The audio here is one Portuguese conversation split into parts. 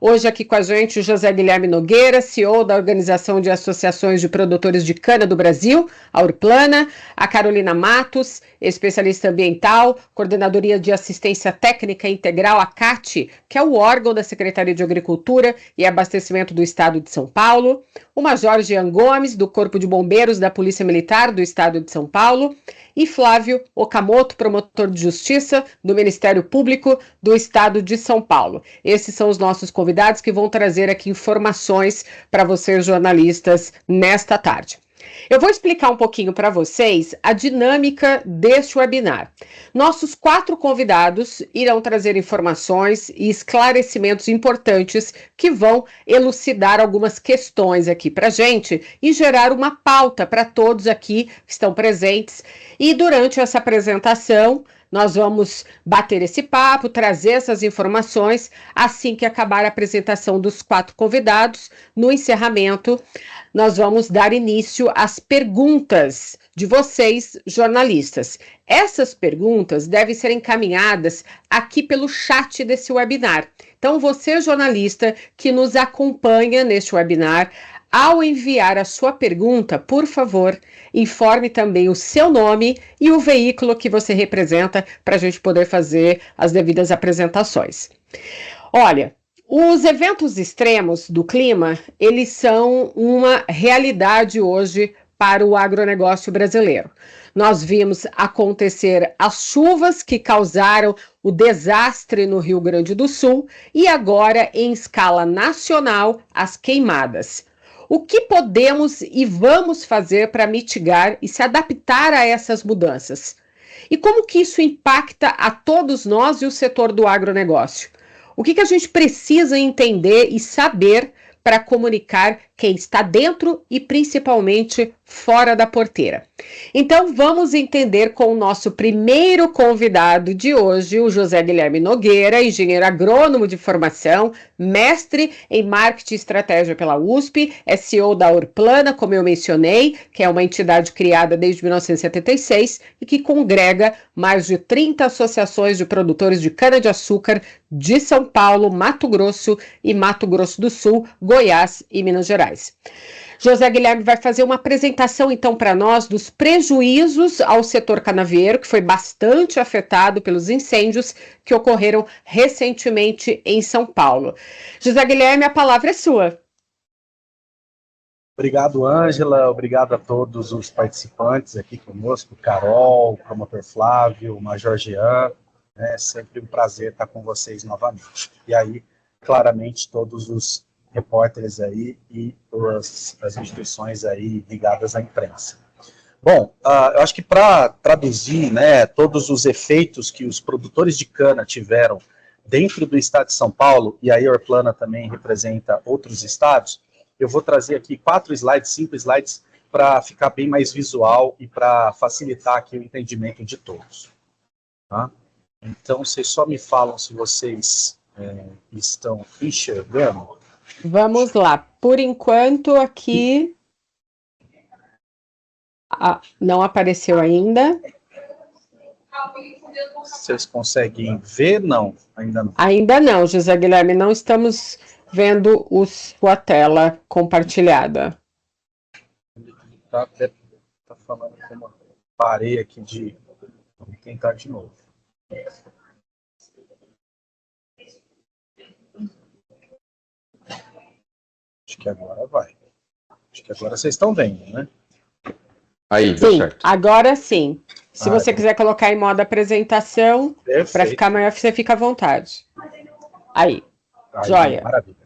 Hoje aqui com a gente o José Guilherme Nogueira, CEO da Organização de Associações de Produtores de Cana do Brasil, a Urplana, a Carolina Matos, especialista ambiental, Coordenadoria de Assistência Técnica Integral, a CAT, que é o órgão da Secretaria de Agricultura e Abastecimento do Estado de São Paulo, o Major Jean Gomes, do Corpo de Bombeiros da Polícia Militar do Estado de São Paulo, e Flávio Okamoto, promotor de Justiça do Ministério Público do Estado de São Paulo. Esses são os nossos convidados que vão trazer aqui informações para vocês, jornalistas, nesta tarde. Eu vou explicar um pouquinho para vocês a dinâmica deste webinar. Nossos 4 convidados irão trazer informações e esclarecimentos importantes que vão elucidar algumas questões aqui para a gente e gerar uma pauta para todos aqui que estão presentes. E durante essa apresentação, nós vamos bater esse papo, trazer essas informações assim que acabar a apresentação dos 4 convidados. No encerramento, nós vamos dar início às perguntas de vocês, jornalistas. Essas perguntas devem ser encaminhadas aqui pelo chat desse webinar. Então, você, jornalista, que nos acompanha neste webinar, ao enviar a sua pergunta, por favor, informe também o seu nome e o veículo que você representa para a gente poder fazer as devidas apresentações. Olha, os eventos extremos do clima, eles são uma realidade hoje para o agronegócio brasileiro. Nós vimos acontecer as chuvas que causaram o desastre no Rio Grande do Sul e agora, em escala nacional, as queimadas. O que podemos e vamos fazer para mitigar e se adaptar a essas mudanças? E como que isso impacta a todos nós e o setor do agronegócio? O que a gente precisa entender e saber para comunicar quem está dentro e principalmente fora da porteira? Então vamos entender com o nosso primeiro convidado de hoje, o José Guilherme Nogueira, engenheiro agrônomo de formação, mestre em marketing e estratégia pela USP, é CEO da Urplana, como eu mencionei, que é uma entidade criada desde 1976 e que congrega mais de 30 associações de produtores de cana-de-açúcar de São Paulo, Mato Grosso e Mato Grosso do Sul, Goiás e Minas Gerais. José Guilherme vai fazer uma apresentação, então, para nós dos prejuízos ao setor canavieiro, que foi bastante afetado pelos incêndios que ocorreram recentemente em São Paulo. José Guilherme, a palavra é sua. Obrigado, Ângela. Obrigado a todos os participantes aqui conosco, Carol, o promotor Flávio, o Major Jean. É sempre um prazer estar com vocês novamente. E aí, claramente, todos os repórteres aí e as instituições aí ligadas à imprensa. Bom, eu acho que para traduzir, né, todos os efeitos que os produtores de cana tiveram dentro do estado de São Paulo, e aí a Urplana também representa outros estados, eu vou trazer aqui 4 slides, 5 slides, para ficar bem mais visual e para facilitar aqui o entendimento de todos. Tá? Então, vocês só me falam se vocês estão enxergando. Vamos lá. Por enquanto, aqui não apareceu ainda. Vocês conseguem ver? Não, ainda não. Ainda não, José Guilherme. Não estamos vendo sua tela compartilhada. Tá falando que eu parei aqui de... Vamos tentar de novo. Acho que agora vai. Acho que agora vocês estão vendo, né? Aí, deu sim, certo. Agora sim. Se você quiser colocar em modo apresentação, para ficar maior, você fica à vontade. Aí, joia. Maravilha.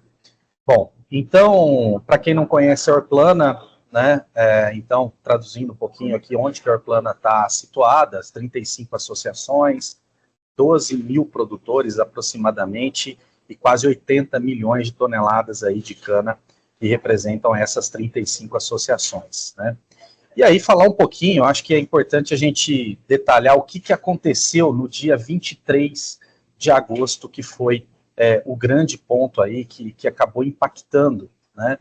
Bom, então, para quem não conhece a Urplana, né, então, traduzindo um pouquinho aqui onde que a Urplana está situada, as 35 associações, 12 mil produtores aproximadamente, e quase 80 milhões de toneladas aí de cana que representam essas 35 associações, né? E aí falar um pouquinho, acho que é importante a gente detalhar o que aconteceu no dia 23 de agosto, que foi o grande ponto aí que acabou impactando, né,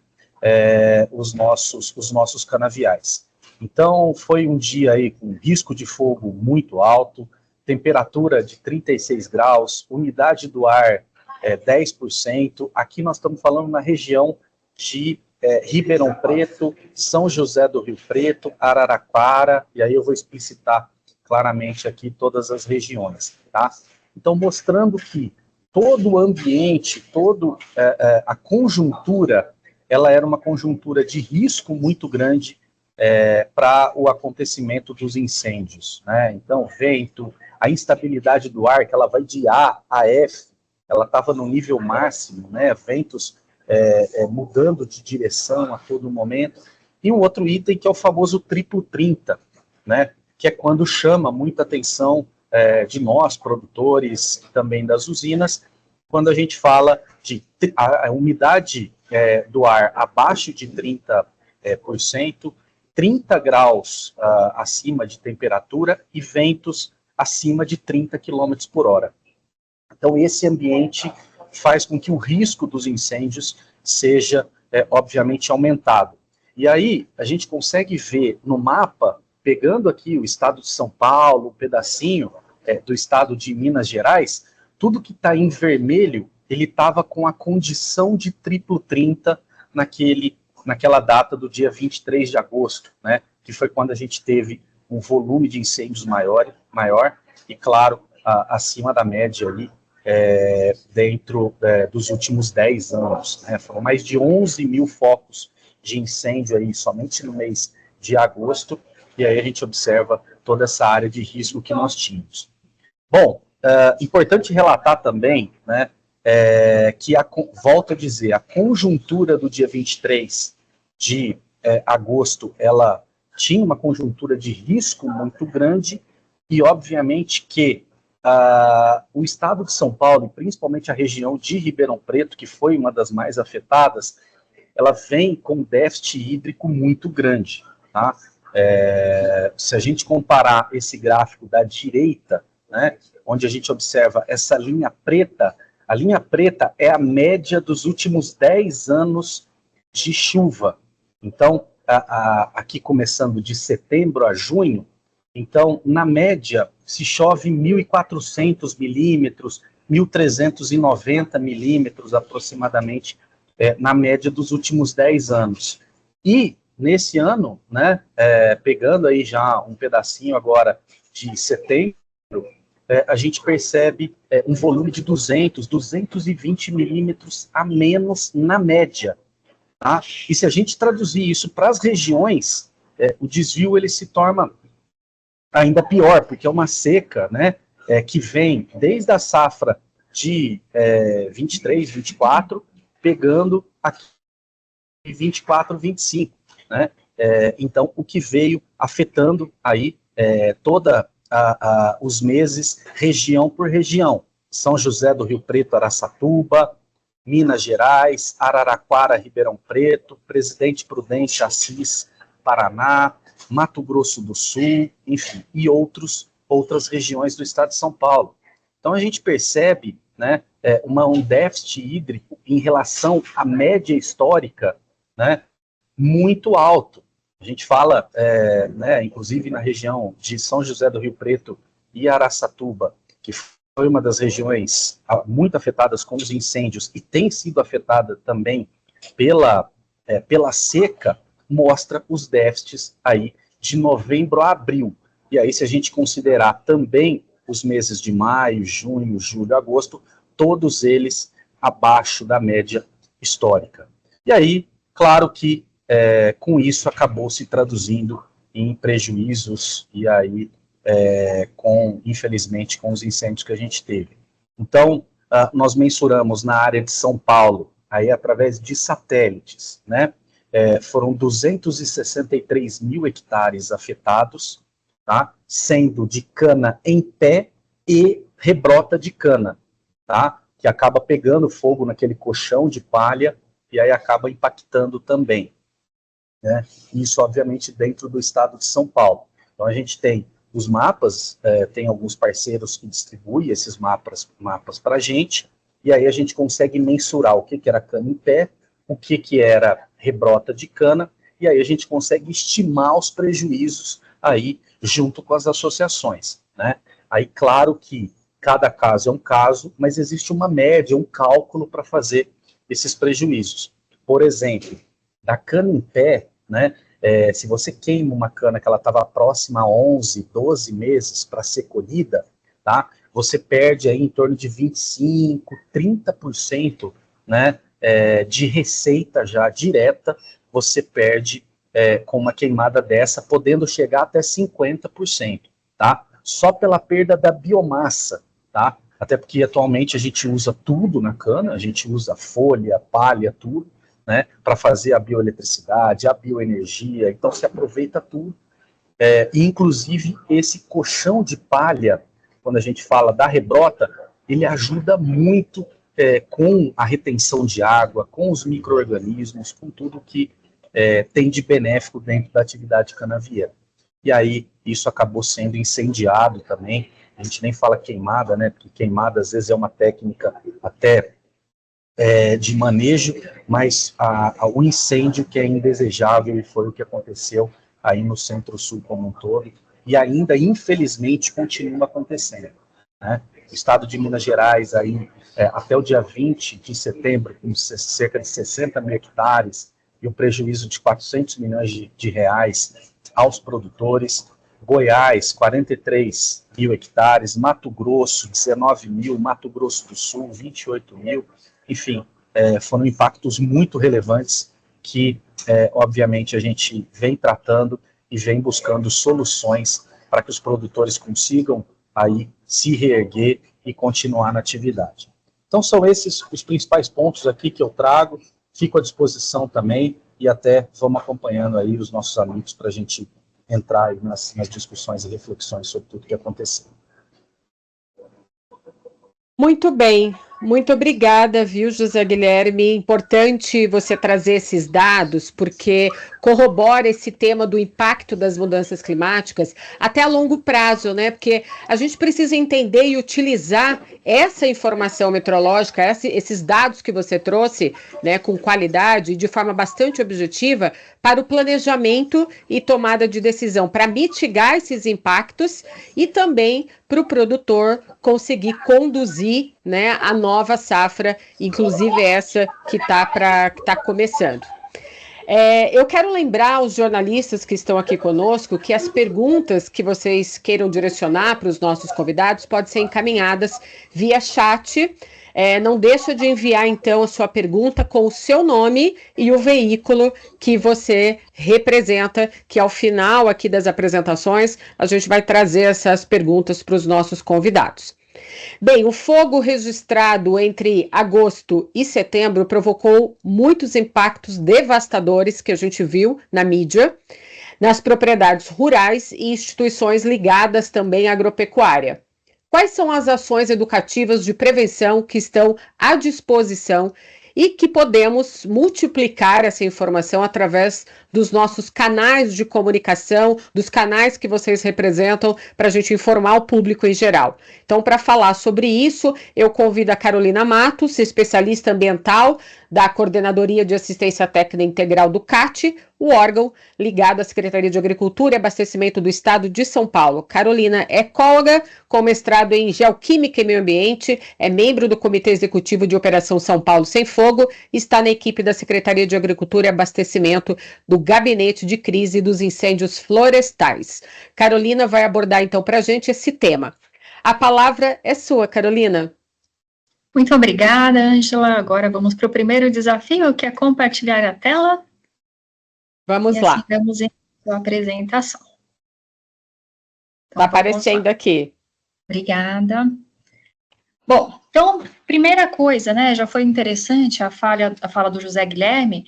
os nossos canaviais. Então foi um dia aí com risco de fogo muito alto, temperatura de 36 graus, umidade do ar 10%. Aqui nós estamos falando na região de Ribeirão Preto, São José do Rio Preto, Araraquara, e aí eu vou explicitar claramente aqui todas as regiões, tá? Então, mostrando que todo o ambiente, a conjuntura, ela era uma conjuntura de risco muito grande para o acontecimento dos incêndios, né? Então, vento, a instabilidade do ar, que ela vai de A a F, ela estava no nível máximo, né? Ventos mudando de direção a todo momento. E um outro item que é o famoso triplo 30, né? Que é quando chama muita atenção de nós, produtores, também das usinas, quando a gente fala de a umidade do ar abaixo de 30%, 30 graus acima de temperatura e ventos acima de 30 km por hora. Então, esse ambiente faz com que o risco dos incêndios seja, obviamente, aumentado. E aí, a gente consegue ver no mapa, pegando aqui o estado de São Paulo, um pedacinho do estado de Minas Gerais, tudo que está em vermelho, ele estava com a condição de triplo 30 naquela data do dia 23 de agosto, né, que foi quando a gente teve um volume de incêndios maior e, claro, acima da média ali, dentro dos últimos 10 anos. Né, foram mais de 11 mil focos de incêndio aí somente no mês de agosto, e aí a gente observa toda essa área de risco que nós tínhamos. Bom, importante relatar também, né, que, volto a dizer, a conjuntura do dia 23 de agosto, ela tinha uma conjuntura de risco muito grande, e obviamente que o estado de São Paulo, e principalmente a região de Ribeirão Preto, que foi uma das mais afetadas, ela vem com um déficit hídrico muito grande, tá? Se a gente comparar esse gráfico da direita, né, onde a gente observa essa linha preta, a linha preta é a média dos últimos 10 anos de chuva. Então, aqui começando de setembro a junho, então, na média, se chove 1.400 milímetros, 1.390 milímetros aproximadamente, na média dos últimos 10 anos. E, nesse ano, né, pegando aí já um pedacinho agora de setembro, a gente percebe um volume de 220 milímetros a menos na média. Tá? E se a gente traduzir isso para as regiões, o desvio ele se torna ainda pior, porque é uma seca, né, que vem desde a safra de 23, 24, pegando aqui 24, 25. Né? Então, o que veio afetando aí toda os meses, região por região. São José do Rio Preto, Araçatuba, Minas Gerais, Araraquara, Ribeirão Preto, Presidente Prudente, Assis, Paraná, Mato Grosso do Sul, enfim, e outras regiões do estado de São Paulo. Então a gente percebe, né, um déficit hídrico em relação à média histórica, né, muito alto. A gente fala, né, inclusive na região de São José do Rio Preto e Araçatuba, que foi uma das regiões muito afetadas com os incêndios e tem sido afetada também pela seca, mostra os déficits aí de novembro a abril. E aí, se a gente considerar também os meses de maio, junho, julho, agosto, todos eles abaixo da média histórica. E aí, claro que com isso acabou se traduzindo em prejuízos e aí, infelizmente, com os incêndios que a gente teve. Então, nós mensuramos na área de São Paulo, aí através de satélites, né? Foram 263 mil hectares afetados, tá? Sendo de cana em pé e rebrota de cana, tá? Que acaba pegando fogo naquele colchão de palha e aí acaba impactando também. Né? Isso, obviamente, dentro do estado de São Paulo. Então, a gente tem os mapas, tem alguns parceiros que distribuem esses mapas para a gente, e aí a gente consegue mensurar o que era cana em pé, o que era rebrota de cana, e aí a gente consegue estimar os prejuízos aí junto com as associações. Né? Aí, claro que cada caso é um caso, mas existe uma média, um cálculo para fazer esses prejuízos. Por exemplo, da cana em pé, né, se você queima uma cana que ela estava próxima a 11, 12 meses para ser colhida, tá, você perde aí em torno de 25, 30%, né, de receita já direta, você perde com uma queimada dessa, podendo chegar até 50%, tá? Só pela perda da biomassa, tá? Até porque atualmente a gente usa tudo na cana, a gente usa folha, palha, tudo, né, para fazer a bioeletricidade, a bioenergia, então se aproveita tudo. E inclusive esse colchão de palha, quando a gente fala da rebrota, ele ajuda muito com a retenção de água, com os micro-organismos, com tudo que tem de benéfico dentro da atividade canavieira. E aí isso acabou sendo incendiado também, a gente nem fala queimada, né, porque queimada às vezes é uma técnica até de manejo, mas o incêndio que é indesejável, e foi o que aconteceu aí no Centro-Sul como um todo, e ainda, infelizmente, continua acontecendo, né? O estado de Minas Gerais, aí, até o dia 20 de setembro, com cerca de 60 mil hectares, e um prejuízo de 400 milhões de reais aos produtores. Goiás, 43 mil hectares, Mato Grosso, 19 mil, Mato Grosso do Sul, 28 mil, enfim, foram impactos muito relevantes que, obviamente, a gente vem tratando e vem buscando soluções para que os produtores consigam aí se reerguer e continuar na atividade. Então, são esses os principais pontos aqui que eu trago, fico à disposição também e até vamos acompanhando aí os nossos amigos para a gente entrar aí nas discussões e reflexões sobre tudo que aconteceu. Muito bem, muito obrigada, viu, José Guilherme? Importante você trazer esses dados, porque corrobora esse tema do impacto das mudanças climáticas até a longo prazo, né? Porque a gente precisa entender e utilizar essa informação meteorológica, esses dados que você trouxe, né, com qualidade e de forma bastante objetiva, para o planejamento e tomada de decisão, para mitigar esses impactos e também para o produtor conseguir conduzir, né, a nova safra, inclusive essa que está começando. Eu quero lembrar aos jornalistas que estão aqui conosco que as perguntas que vocês queiram direcionar para os nossos convidados podem ser encaminhadas via chat. Não deixa de enviar, então, a sua pergunta com o seu nome e o veículo que você representa, que ao final aqui das apresentações a gente vai trazer essas perguntas para os nossos convidados. Bem, o fogo registrado entre agosto e setembro provocou muitos impactos devastadores que a gente viu na mídia, nas propriedades rurais e instituições ligadas também à agropecuária. Quais são as ações educativas de prevenção que estão à disposição e que podemos multiplicar essa informação através dos nossos canais de comunicação, dos canais que vocês representam, para a gente informar o público em geral? Então, para falar sobre isso, eu convido a Carolina Matos, especialista ambiental da Coordenadoria de Assistência Técnica Integral do CAT, o órgão ligado à Secretaria de Agricultura e Abastecimento do Estado de São Paulo. Carolina é ecóloga, com mestrado em Geoquímica e Meio Ambiente, é membro do Comitê Executivo de Operação São Paulo Sem Fogo, está na equipe da Secretaria de Agricultura e Abastecimento do Gabinete de Crise dos Incêndios Florestais. Carolina vai abordar então para a gente esse tema. A palavra é sua, Carolina. Muito obrigada, Ângela. Agora vamos para o primeiro desafio, que é compartilhar a tela. Vamos lá. Assim vamos em sua apresentação. Está aparecendo aqui. Obrigada. Bom, então, primeira coisa, né, já foi interessante a fala do José Guilherme,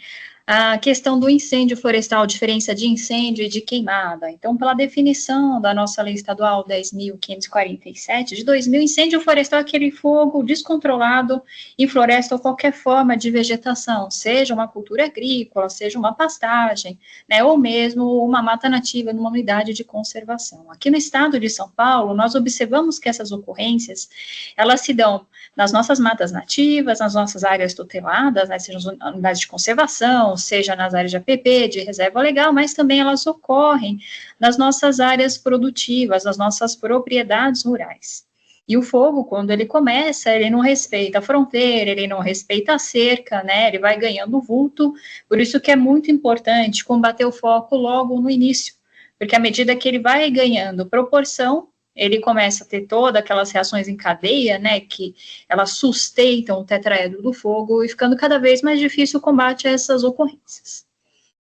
a questão do incêndio florestal, diferença de incêndio e de queimada. Então, pela definição da nossa lei estadual 10.547 de 2000, incêndio florestal é aquele fogo descontrolado em floresta ou qualquer forma de vegetação, seja uma cultura agrícola, seja uma pastagem, né, ou mesmo uma mata nativa numa unidade de conservação. Aqui no estado de São Paulo, nós observamos que essas ocorrências, elas se dão nas nossas matas nativas, nas nossas áreas tuteladas, né, seja nas unidades de conservação, seja nas áreas de APP, de reserva legal, mas também elas ocorrem nas nossas áreas produtivas, nas nossas propriedades rurais. E o fogo, quando ele começa, ele não respeita a fronteira, ele não respeita a cerca, né? Ele vai ganhando vulto. Por isso que é muito importante combater o fogo logo no início, porque à medida que ele vai ganhando proporção, ele começa a ter todas aquelas reações em cadeia, né, que elas sustentam o tetraedro do fogo, e ficando cada vez mais difícil o combate a essas ocorrências.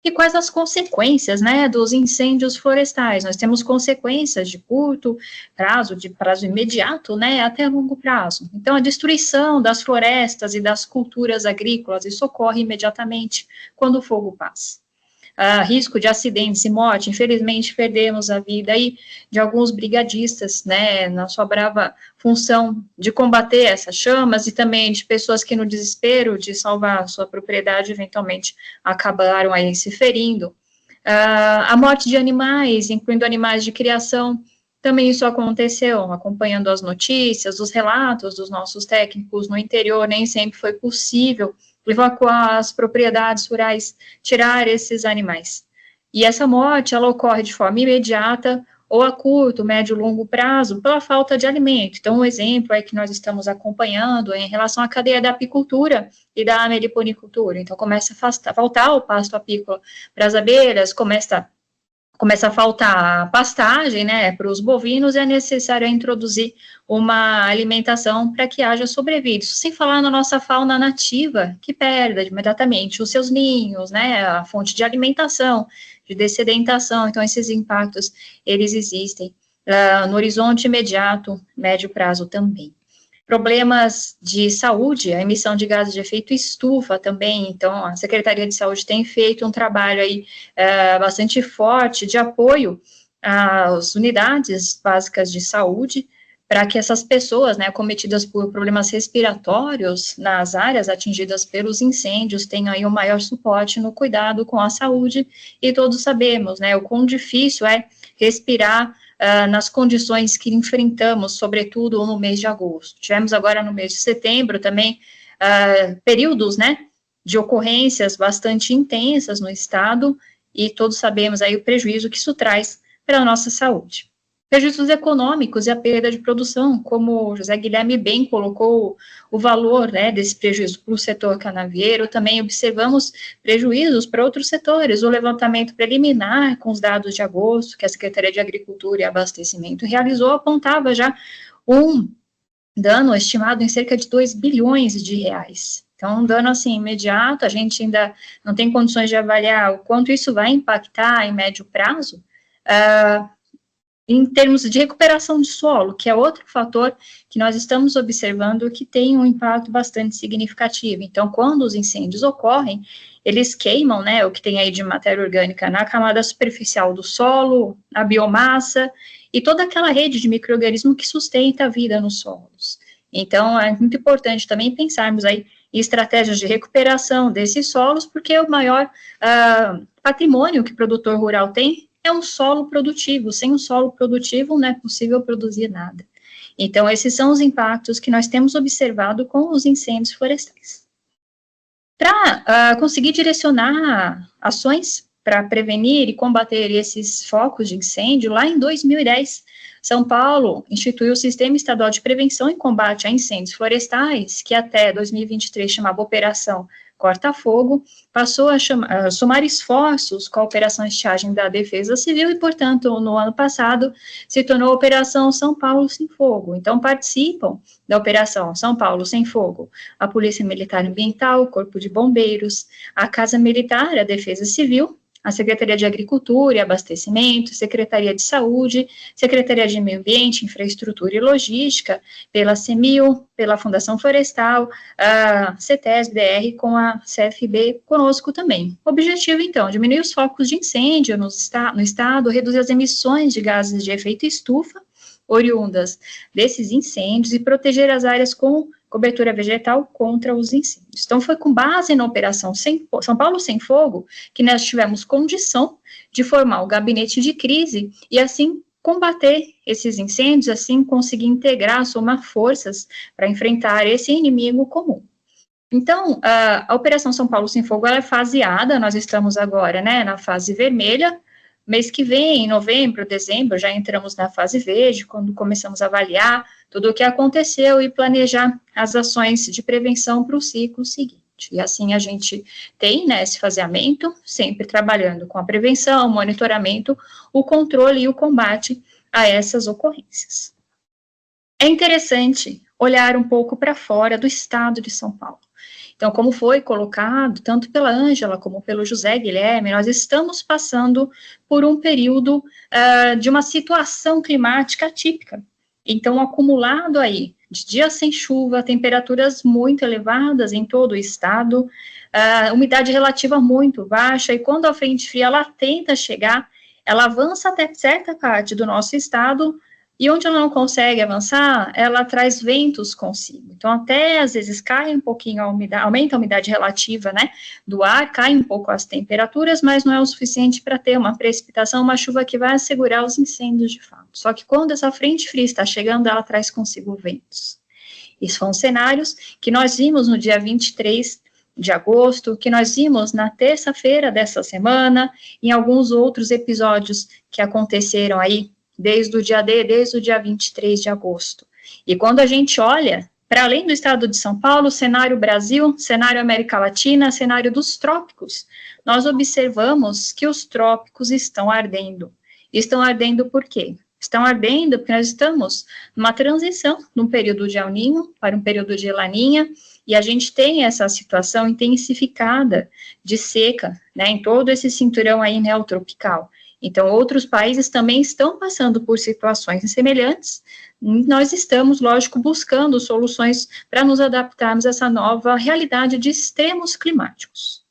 E quais as consequências, né, dos incêndios florestais? Nós temos consequências de curto prazo, de prazo imediato, né, até longo prazo. Então, a destruição das florestas e das culturas agrícolas, isso ocorre imediatamente quando o fogo passa. Risco de acidentes e morte, infelizmente perdemos a vida aí de alguns brigadistas, né, na sua brava função de combater essas chamas, e também de pessoas que no desespero de salvar a sua propriedade, eventualmente acabaram aí se ferindo. A morte de animais, incluindo animais de criação, também isso aconteceu, acompanhando as notícias, os relatos dos nossos técnicos no interior, nem sempre foi possível evacuar as propriedades rurais, tirar esses animais. E essa morte, ela ocorre de forma imediata ou a curto, médio e longo prazo, pela falta de alimento. Então, um exemplo é que nós estamos acompanhando em relação à cadeia da apicultura e da meliponicultura. Então, começa a faltar o pasto apícola para as abelhas, começa a faltar pastagem, né, para os bovinos, é necessário introduzir uma alimentação para que haja sobrevida. Isso sem falar na nossa fauna nativa, que perde imediatamente os seus ninhos, né, a fonte de alimentação, de dessedentação. Então, esses impactos, eles existem no horizonte imediato, médio prazo também. Problemas de saúde, a emissão de gases de efeito estufa também. Então, a Secretaria de Saúde tem feito um trabalho aí bastante forte de apoio às unidades básicas de saúde, para que essas pessoas, né, acometidas por problemas respiratórios nas áreas atingidas pelos incêndios, tenham aí um maior suporte no cuidado com a saúde. E todos sabemos, né, o quão difícil é respirar nas condições que enfrentamos, sobretudo no mês de agosto. Tivemos agora no mês de setembro também períodos, né, de ocorrências bastante intensas no estado, e todos sabemos aí o prejuízo que isso traz para a nossa saúde. Prejuízos econômicos e a perda de produção, como o José Guilherme bem colocou o valor, né, desse prejuízo para o setor canavieiro. Também observamos prejuízos para outros setores. O levantamento preliminar com os dados de agosto, que a Secretaria de Agricultura e Abastecimento realizou, apontava já um dano estimado em cerca de 2 bilhões de reais. Então, um dano, assim, imediato. A gente ainda não tem condições de avaliar o quanto isso vai impactar em médio prazo, em termos de recuperação de solo, que é outro fator que nós estamos observando que tem um impacto bastante significativo. Então, quando os incêndios ocorrem, eles queimam, né, o que tem aí de matéria orgânica na camada superficial do solo, a biomassa e toda aquela rede de micro-organismos que sustenta a vida nos solos. Então, é muito importante também pensarmos aí em estratégias de recuperação desses solos, porque o maior patrimônio que o produtor rural tem é um solo produtivo. Sem um solo produtivo não é possível produzir nada. Então, esses são os impactos que nós temos observado com os incêndios florestais. Para conseguir direcionar ações para prevenir e combater esses focos de incêndio, lá em 2010, São Paulo instituiu o Sistema Estadual de Prevenção e Combate a Incêndios Florestais, que até 2023 chamava Operação Corta-Fogo, passou a somar esforços com a Operação Estiagem da Defesa Civil e, portanto, no ano passado, se tornou a Operação São Paulo Sem Fogo. Então, participam da Operação São Paulo Sem Fogo a Polícia Militar Ambiental, o Corpo de Bombeiros, a Casa Militar, a Defesa Civil, a Secretaria de Agricultura e Abastecimento, Secretaria de Saúde, Secretaria de Meio Ambiente, Infraestrutura e Logística, pela CEMIL, pela Fundação Florestal, a CETES-BR com a CFB conosco também. O objetivo, então, diminuir os focos de incêndio no estado, reduzir as emissões de gases de efeito estufa, oriundas desses incêndios, e proteger as áreas com cobertura vegetal contra os incêndios. Então, foi com base na Operação São Paulo Sem Fogo que nós tivemos condição de formar o gabinete de crise e, assim, combater esses incêndios, assim, conseguir integrar, somar forças para enfrentar esse inimigo comum. Então, a Operação São Paulo Sem Fogo, ela é faseada. Nós estamos agora, né, na fase vermelha, mês que vem, em novembro, dezembro, já entramos na fase verde, quando começamos a avaliar tudo o que aconteceu e planejar as ações de prevenção para o ciclo seguinte. E assim a gente tem, né, esse faseamento, sempre trabalhando com a prevenção, o monitoramento, o controle e o combate a essas ocorrências. É interessante olhar um pouco para fora do estado de São Paulo. Então, como foi colocado, tanto pela Ângela como pelo José Guilherme, nós estamos passando por um período de uma situação climática atípica. Então, acumulado aí de dias sem chuva, temperaturas muito elevadas em todo o estado, umidade relativa muito baixa, e quando a frente fria ela tenta chegar, ela avança até certa parte do nosso estado, e onde ela não consegue avançar, ela traz ventos consigo. Então, até às vezes cai um pouquinho a umidade, aumenta a umidade relativa, né, do ar, cai um pouco as temperaturas, mas não é o suficiente para ter uma precipitação, uma chuva que vai assegurar os incêndios de fato. Só que quando essa frente fria está chegando, ela traz consigo ventos. Esses são cenários que nós vimos no dia 23 de agosto, que nós vimos na terça-feira dessa semana, em alguns outros episódios que aconteceram aí, desde o dia 23 de agosto. E quando a gente olha, para além do estado de São Paulo, cenário Brasil, cenário América Latina, cenário dos trópicos, nós observamos que os trópicos estão ardendo. Estão ardendo por quê? Estão ardendo porque nós estamos numa transição de um período de El Niño para um período de Laninha, e a gente tem essa situação intensificada de seca, né, em todo esse cinturão aí neotropical. Então, outros países também estão passando por situações semelhantes. Nós estamos, lógico, buscando soluções para nos adaptarmos a essa nova realidade de extremos climáticos.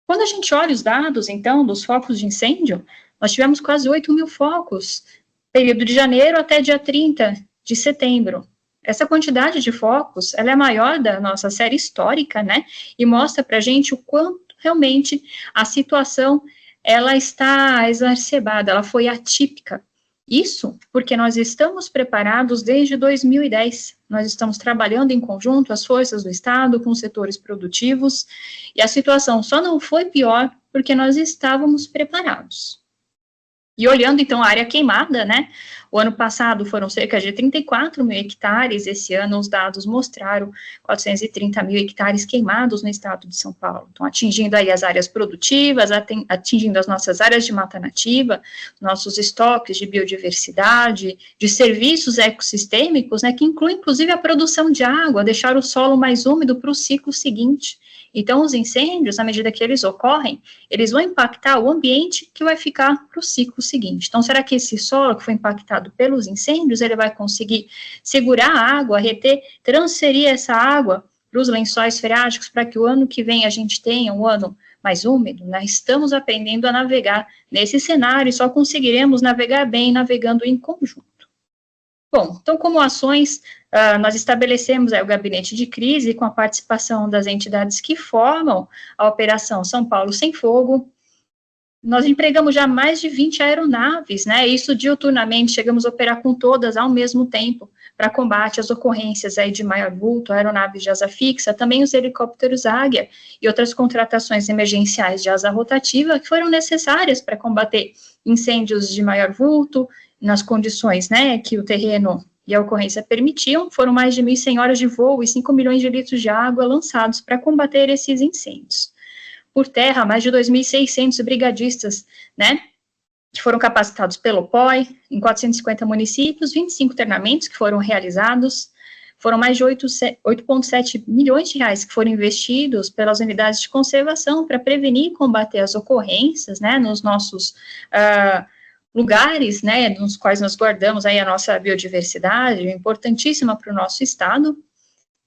Quando a gente olha os dados, então, dos focos de incêndio, nós tivemos quase 8 mil focos, período de janeiro até dia 30 de setembro. Essa quantidade de focos, ela é a maior da nossa série histórica, né, e mostra para a gente o quanto realmente a situação ela está exacerbada, ela foi atípica. Isso porque nós estamos preparados desde 2010, nós estamos trabalhando em conjunto, as forças do Estado, com os setores produtivos, e a situação só não foi pior porque nós estávamos preparados. E olhando, então, a área queimada, né, o ano passado foram cerca de 34 mil hectares, esse ano os dados mostraram 430 mil hectares queimados no estado de São Paulo. Então, atingindo aí as áreas produtivas, atingindo as nossas áreas de mata nativa, nossos estoques de biodiversidade, de serviços ecossistêmicos, né, que inclui, inclusive, a produção de água, deixar o solo mais úmido para o ciclo seguinte. Então, os incêndios, à medida que eles ocorrem, eles vão impactar o ambiente que vai ficar para o ciclo seguinte. Então, será que esse solo que foi impactado pelos incêndios, ele vai conseguir segurar a água, reter, transferir essa água para os lençóis freáticos, para que o ano que vem a gente tenha um ano mais úmido, né? Estamos aprendendo a navegar nesse cenário e só conseguiremos navegar bem navegando em conjunto. Bom, então, como ações, nós estabelecemos o gabinete de crise com a participação das entidades que formam a Operação São Paulo Sem Fogo. Nós empregamos já mais de 20 aeronaves, né, isso diuturnamente, chegamos a operar com todas ao mesmo tempo, para combate às ocorrências aí de maior vulto, aeronaves de asa fixa, também os helicópteros Águia e outras contratações emergenciais de asa rotativa que foram necessárias para combater incêndios de maior vulto, nas condições, né, que o terreno e a ocorrência permitiam. Foram mais de 1.100 horas de voo e 5 milhões de litros de água lançados para combater esses incêndios. Por terra, mais de 2.600 brigadistas, né, que foram capacitados pelo POI, em 450 municípios, 25 treinamentos que foram realizados, foram mais de 8,7 milhões de reais que foram investidos pelas unidades de conservação para prevenir e combater as ocorrências, né, nos nossos lugares, né, nos quais nós guardamos aí a nossa biodiversidade, importantíssima para o nosso estado.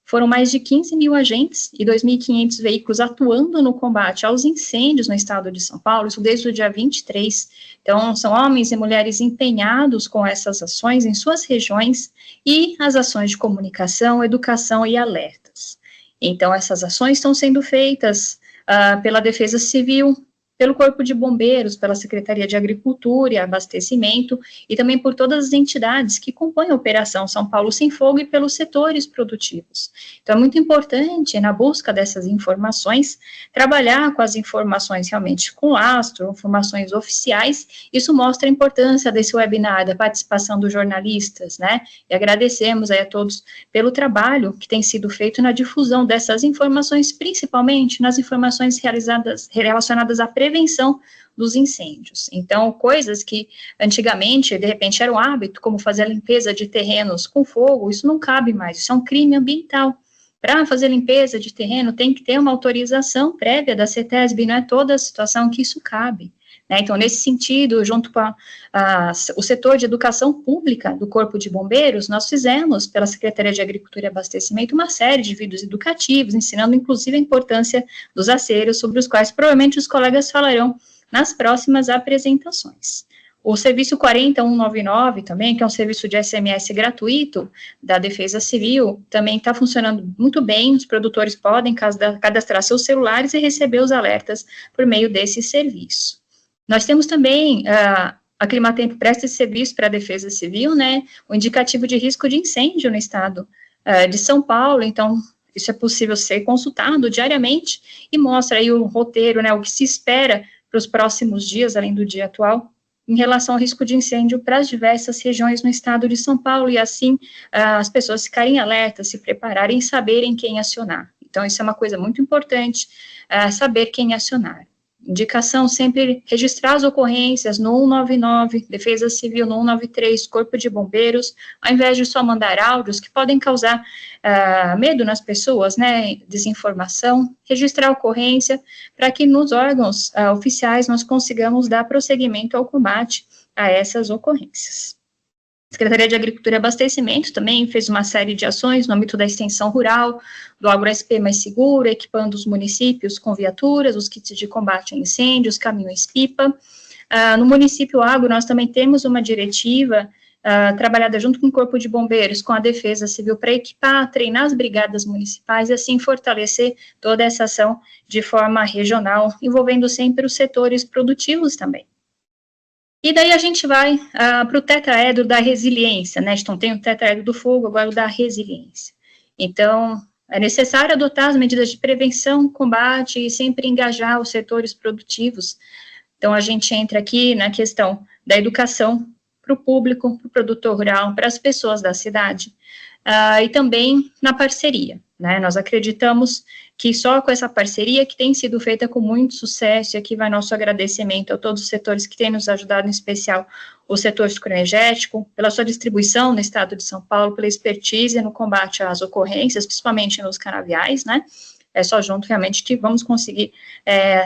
Foram mais de 15 mil agentes e 2.500 veículos atuando no combate aos incêndios no estado de São Paulo, isso desde o dia 23. Então, são homens e mulheres empenhados com essas ações em suas regiões e as ações de comunicação, educação e alertas. Então, essas ações estão sendo feitas pela Defesa Civil, pelo Corpo de Bombeiros, pela Secretaria de Agricultura e Abastecimento, e também por todas as entidades que compõem a Operação São Paulo Sem Fogo e pelos setores produtivos. Então, é muito importante, na busca dessas informações, trabalhar com as informações realmente com lastro, informações oficiais. Isso mostra a importância desse webinar, da participação dos jornalistas, né, e agradecemos aí a todos pelo trabalho que tem sido feito na difusão dessas informações, principalmente nas informações relacionadas à prevenção dos incêndios. Então, coisas que antigamente, de repente, era um hábito, como fazer a limpeza de terrenos com fogo, isso não cabe mais, isso é um crime ambiental. Para fazer limpeza de terreno, tem que ter uma autorização prévia da CETESB, não é toda a situação que isso cabe. Né? Então, nesse sentido, junto com o setor de educação pública do Corpo de Bombeiros, nós fizemos, pela Secretaria de Agricultura e Abastecimento, uma série de vídeos educativos, ensinando, inclusive, a importância dos aceiros, sobre os quais, provavelmente, os colegas falarão nas próximas apresentações. O serviço 40199 também, que é um serviço de SMS gratuito da Defesa Civil, também está funcionando muito bem. Os produtores podem cadastrar seus celulares e receber os alertas por meio desse serviço. Nós temos também a Climatempo presta esse serviço para a Defesa Civil, né, o indicativo de risco de incêndio no estado de São Paulo. Então, isso é possível ser consultado diariamente e mostra aí o roteiro, né, o que se espera para os próximos dias, além do dia atual, em relação ao risco de incêndio para as diversas regiões no estado de São Paulo, e assim as pessoas ficarem alertas, se prepararem e saberem quem acionar. Então, isso é uma coisa muito importante, saber quem acionar. Indicação sempre registrar as ocorrências no 199, Defesa Civil no 193, Corpo de Bombeiros, ao invés de só mandar áudios que podem causar medo nas pessoas, né, desinformação, registrar a ocorrência para que nos âorgãos oficiais nós consigamos dar prosseguimento ao combate a essas ocorrências. A Secretaria de Agricultura e Abastecimento também fez uma série de ações no âmbito da extensão rural, do AgroSP Mais Seguro, equipando os municípios com viaturas, os kits de combate a incêndios, caminhões-pipa. No município Agro, nós também temos uma diretiva trabalhada junto com o Corpo de Bombeiros, com a Defesa Civil, para equipar, treinar as brigadas municipais e assim fortalecer toda essa ação de forma regional, envolvendo sempre os setores produtivos também. E daí a gente vai para o tetraedro da resiliência, né? Então, tem o tetraedro do fogo, agora o da resiliência. Então, é necessário adotar as medidas de prevenção, combate e sempre engajar os setores produtivos. Então, a gente entra aqui na questão da educação para o público, para o produtor rural, para as pessoas da cidade, e também na parceria, né? Nós acreditamos que só com essa parceria, que tem sido feita com muito sucesso, e aqui vai nosso agradecimento a todos os setores que têm nos ajudado, em especial o setor sucroenergético, pela sua distribuição no estado de São Paulo, pela expertise no combate às ocorrências, principalmente nos canaviais, né? É só junto, realmente, que vamos conseguir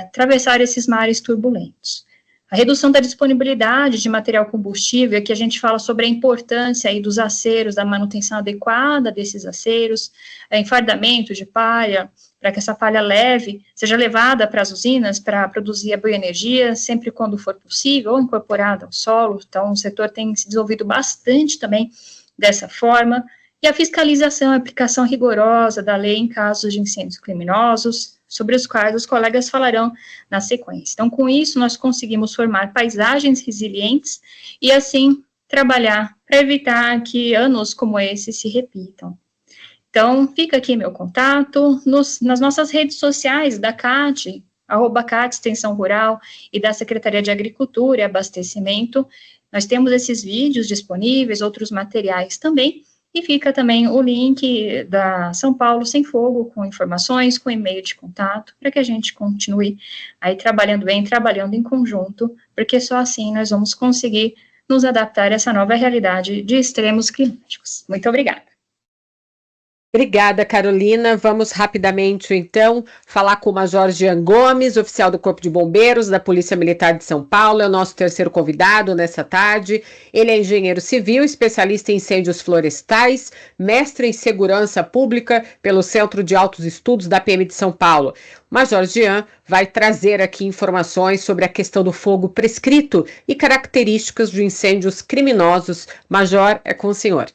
atravessar esses mares turbulentos. A redução da disponibilidade de material combustível, aqui a gente fala sobre a importância aí dos aceiros, da manutenção adequada desses aceiros, enfardamento de palha, para que essa palha leve seja levada para as usinas para produzir a bioenergia, sempre quando for possível, ou incorporada ao solo. Então, o setor tem se desenvolvido bastante também dessa forma. E a fiscalização e aplicação rigorosa da lei em casos de incêndios criminosos, sobre os quais os colegas falarão na sequência. Então, com isso, nós conseguimos formar paisagens resilientes e, assim, trabalhar para evitar que anos como esse se repitam. Então, fica aqui meu contato, nas nossas redes sociais da CAT, @CAT Extensão Rural, e da Secretaria de Agricultura e Abastecimento, nós temos esses vídeos disponíveis, outros materiais também, e fica também o link da São Paulo Sem Fogo, com informações, com e-mail de contato, para que a gente continue aí trabalhando bem, trabalhando em conjunto, porque só assim nós vamos conseguir nos adaptar a essa nova realidade de extremos climáticos. Muito obrigada. Obrigada, Carolina. Vamos rapidamente, então, falar com o Major Jean Gomes, oficial do Corpo de Bombeiros da Polícia Militar de São Paulo, é o nosso terceiro convidado nessa tarde. Ele é engenheiro civil, especialista em incêndios florestais, mestre em segurança pública pelo Centro de Altos Estudos da PM de São Paulo. O Major Jean vai trazer aqui informações sobre a questão do fogo prescrito e características de incêndios criminosos. Major, é com o senhor.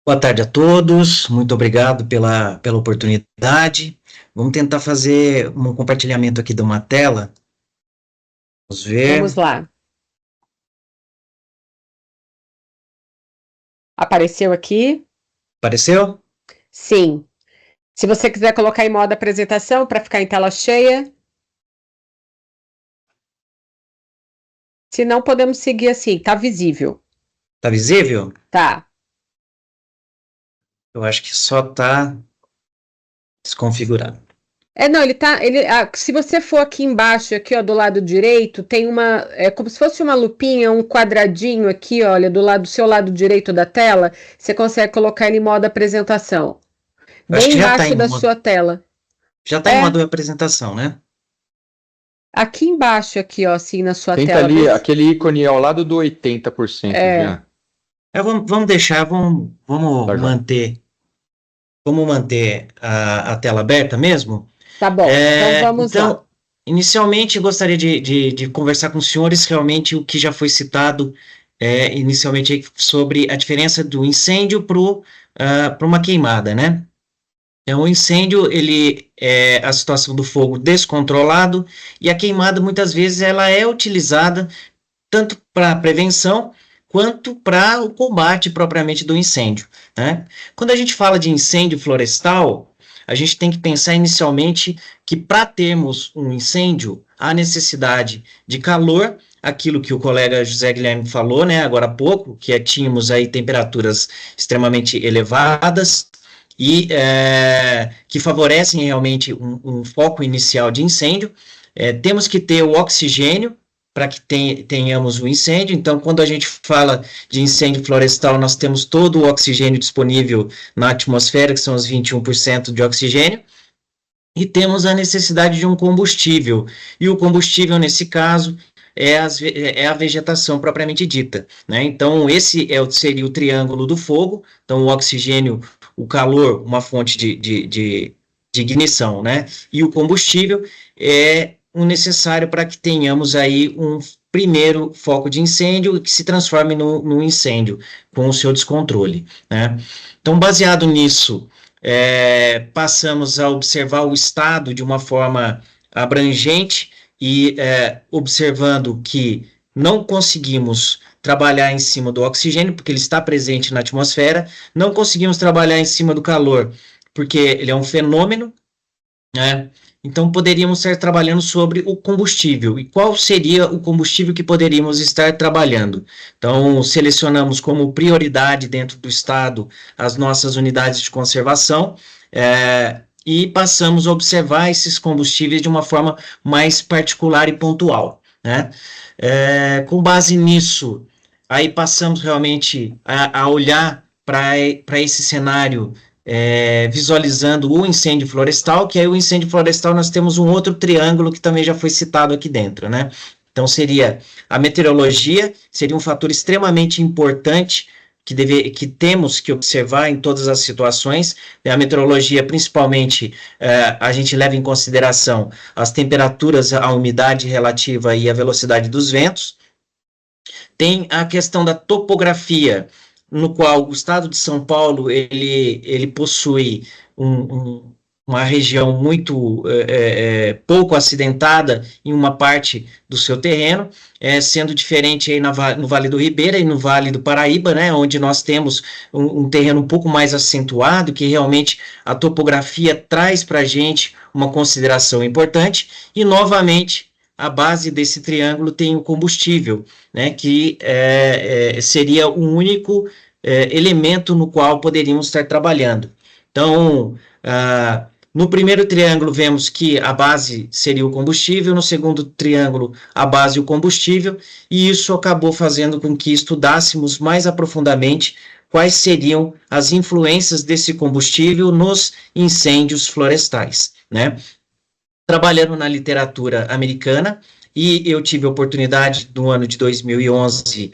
Boa tarde a todos, muito obrigado pela oportunidade. Vamos tentar fazer um compartilhamento aqui de uma tela Vamos ver. Vamos lá. Apareceu aqui? Apareceu? Sim. Se você quiser colocar em modo apresentação para ficar em tela cheia. Se não, podemos seguir assim. Tá visível. Tá visível? Tá. Eu acho que só tá desconfigurado. Não, se você for aqui embaixo, aqui, ó, do lado direito, tem como se fosse uma lupinha, um quadradinho aqui, olha, do seu lado direito da tela, você consegue colocar ele em modo apresentação. Eu acho Bem que já tá embaixo em da modo- sua tela. Já tá em modo apresentação, né? Aqui embaixo, aqui, ó, assim, na sua Tenta tela. ali, aquele ícone ao lado do 80%, já. Vamos deixar, vamos Tá, João. manter. Vamos manter a tela aberta mesmo? Tá bom, então vamos lá. Então, inicialmente, gostaria de conversar com os senhores realmente o que já foi citado inicialmente aí sobre a diferença do incêndio para uma queimada, né? Então, o incêndio, ele é a situação do fogo descontrolado, e a queimada, muitas vezes, ela é utilizada tanto para prevenção quanto para o combate propriamente do incêndio, né? Quando a gente fala de incêndio florestal, a gente tem que pensar inicialmente que para termos um incêndio, há necessidade de calor, aquilo que o colega José Guilherme falou, né, agora há pouco, que tínhamos aí temperaturas extremamente elevadas e que favorecem realmente um foco inicial de incêndio. Temos que ter o oxigênio para que tenhamos o incêndio. Então, quando a gente fala de incêndio florestal, nós temos todo o oxigênio disponível na atmosfera, que são os 21% de oxigênio, e temos a necessidade de um combustível. E o combustível, nesse caso, é a vegetação propriamente dita, né? Então, esse seria o triângulo do fogo. Então, o oxigênio, o calor, uma fonte de ignição, né? E o combustível é o necessário para que tenhamos aí um primeiro foco de incêndio que se transforme no incêndio com o seu descontrole, né? Então, baseado nisso, passamos a observar o estado de uma forma abrangente e observando que não conseguimos trabalhar em cima do oxigênio, porque ele está presente na atmosfera, não conseguimos trabalhar em cima do calor, porque ele é um fenômeno, né? Então, poderíamos estar trabalhando sobre o combustível. E qual seria o combustível que poderíamos estar trabalhando? Então, selecionamos como prioridade dentro do Estado as nossas unidades de conservação e passamos a observar esses combustíveis de uma forma mais particular e pontual, né? Com base nisso, aí passamos realmente a olhar para esse cenário visualizando o incêndio florestal, que aí o incêndio florestal nós temos um outro triângulo que também já foi citado aqui dentro, né? Então seria a meteorologia, seria um fator extremamente importante que temos que observar em todas as situações. A meteorologia, principalmente, a gente leva em consideração as temperaturas, a umidade relativa e a velocidade dos ventos. Tem a questão da topografia, no qual o estado de São Paulo ele possui uma região muito pouco acidentada em uma parte do seu terreno, sendo diferente aí no Vale do Ribeira e no Vale do Paraíba, né, onde nós temos um terreno um pouco mais acentuado, que realmente a topografia traz para a gente uma consideração importante, e novamente a base desse triângulo tem o combustível, né, que seria o único elemento no qual poderíamos estar trabalhando. Então, no primeiro triângulo vemos que a base seria o combustível, no segundo triângulo a base e o combustível, e isso acabou fazendo com que estudássemos mais aprofundadamente quais seriam as influências desse combustível nos incêndios florestais, né? Trabalhando na literatura americana, e eu tive a oportunidade, no ano de 2011,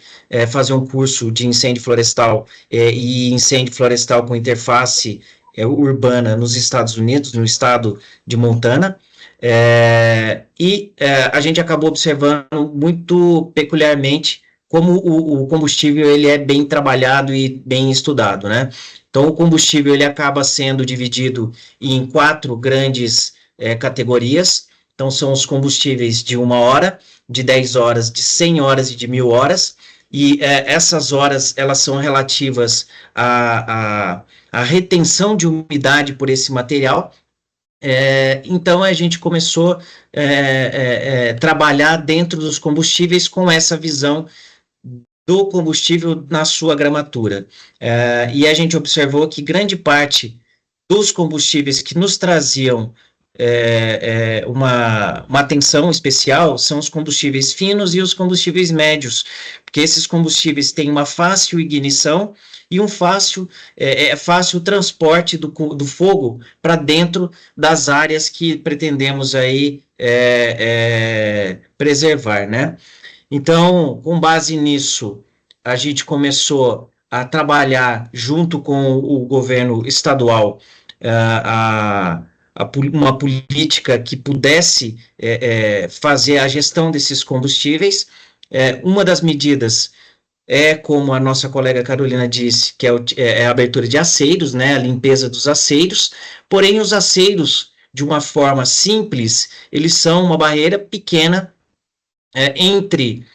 fazer um curso de incêndio florestal e incêndio florestal com interface urbana nos Estados Unidos, no estado de Montana, e a gente acabou observando muito peculiarmente como o combustível ele é bem trabalhado e bem estudado, né? Então, o combustível ele acaba sendo dividido em 4 grandes categorias. Então, são os combustíveis de 1 hora, de 10 horas, de 100 horas e de 1.000 horas, e essas horas, elas são relativas à retenção de umidade por esse material. Então, a gente começou a trabalhar dentro dos combustíveis com essa visão do combustível na sua gramatura. E a gente observou que grande parte dos combustíveis que nos traziam uma atenção especial são os combustíveis finos e os combustíveis médios, porque esses combustíveis têm uma fácil ignição e um fácil transporte do fogo para dentro das áreas que pretendemos aí preservar, né? Então, com base nisso, a gente começou a trabalhar junto com o governo estadual uma política que pudesse fazer a gestão desses combustíveis. Uma das medidas como a nossa colega Carolina disse, que é a abertura de aceiros, né, a limpeza dos aceiros, porém os aceiros, de uma forma simples, eles são uma barreira pequena entre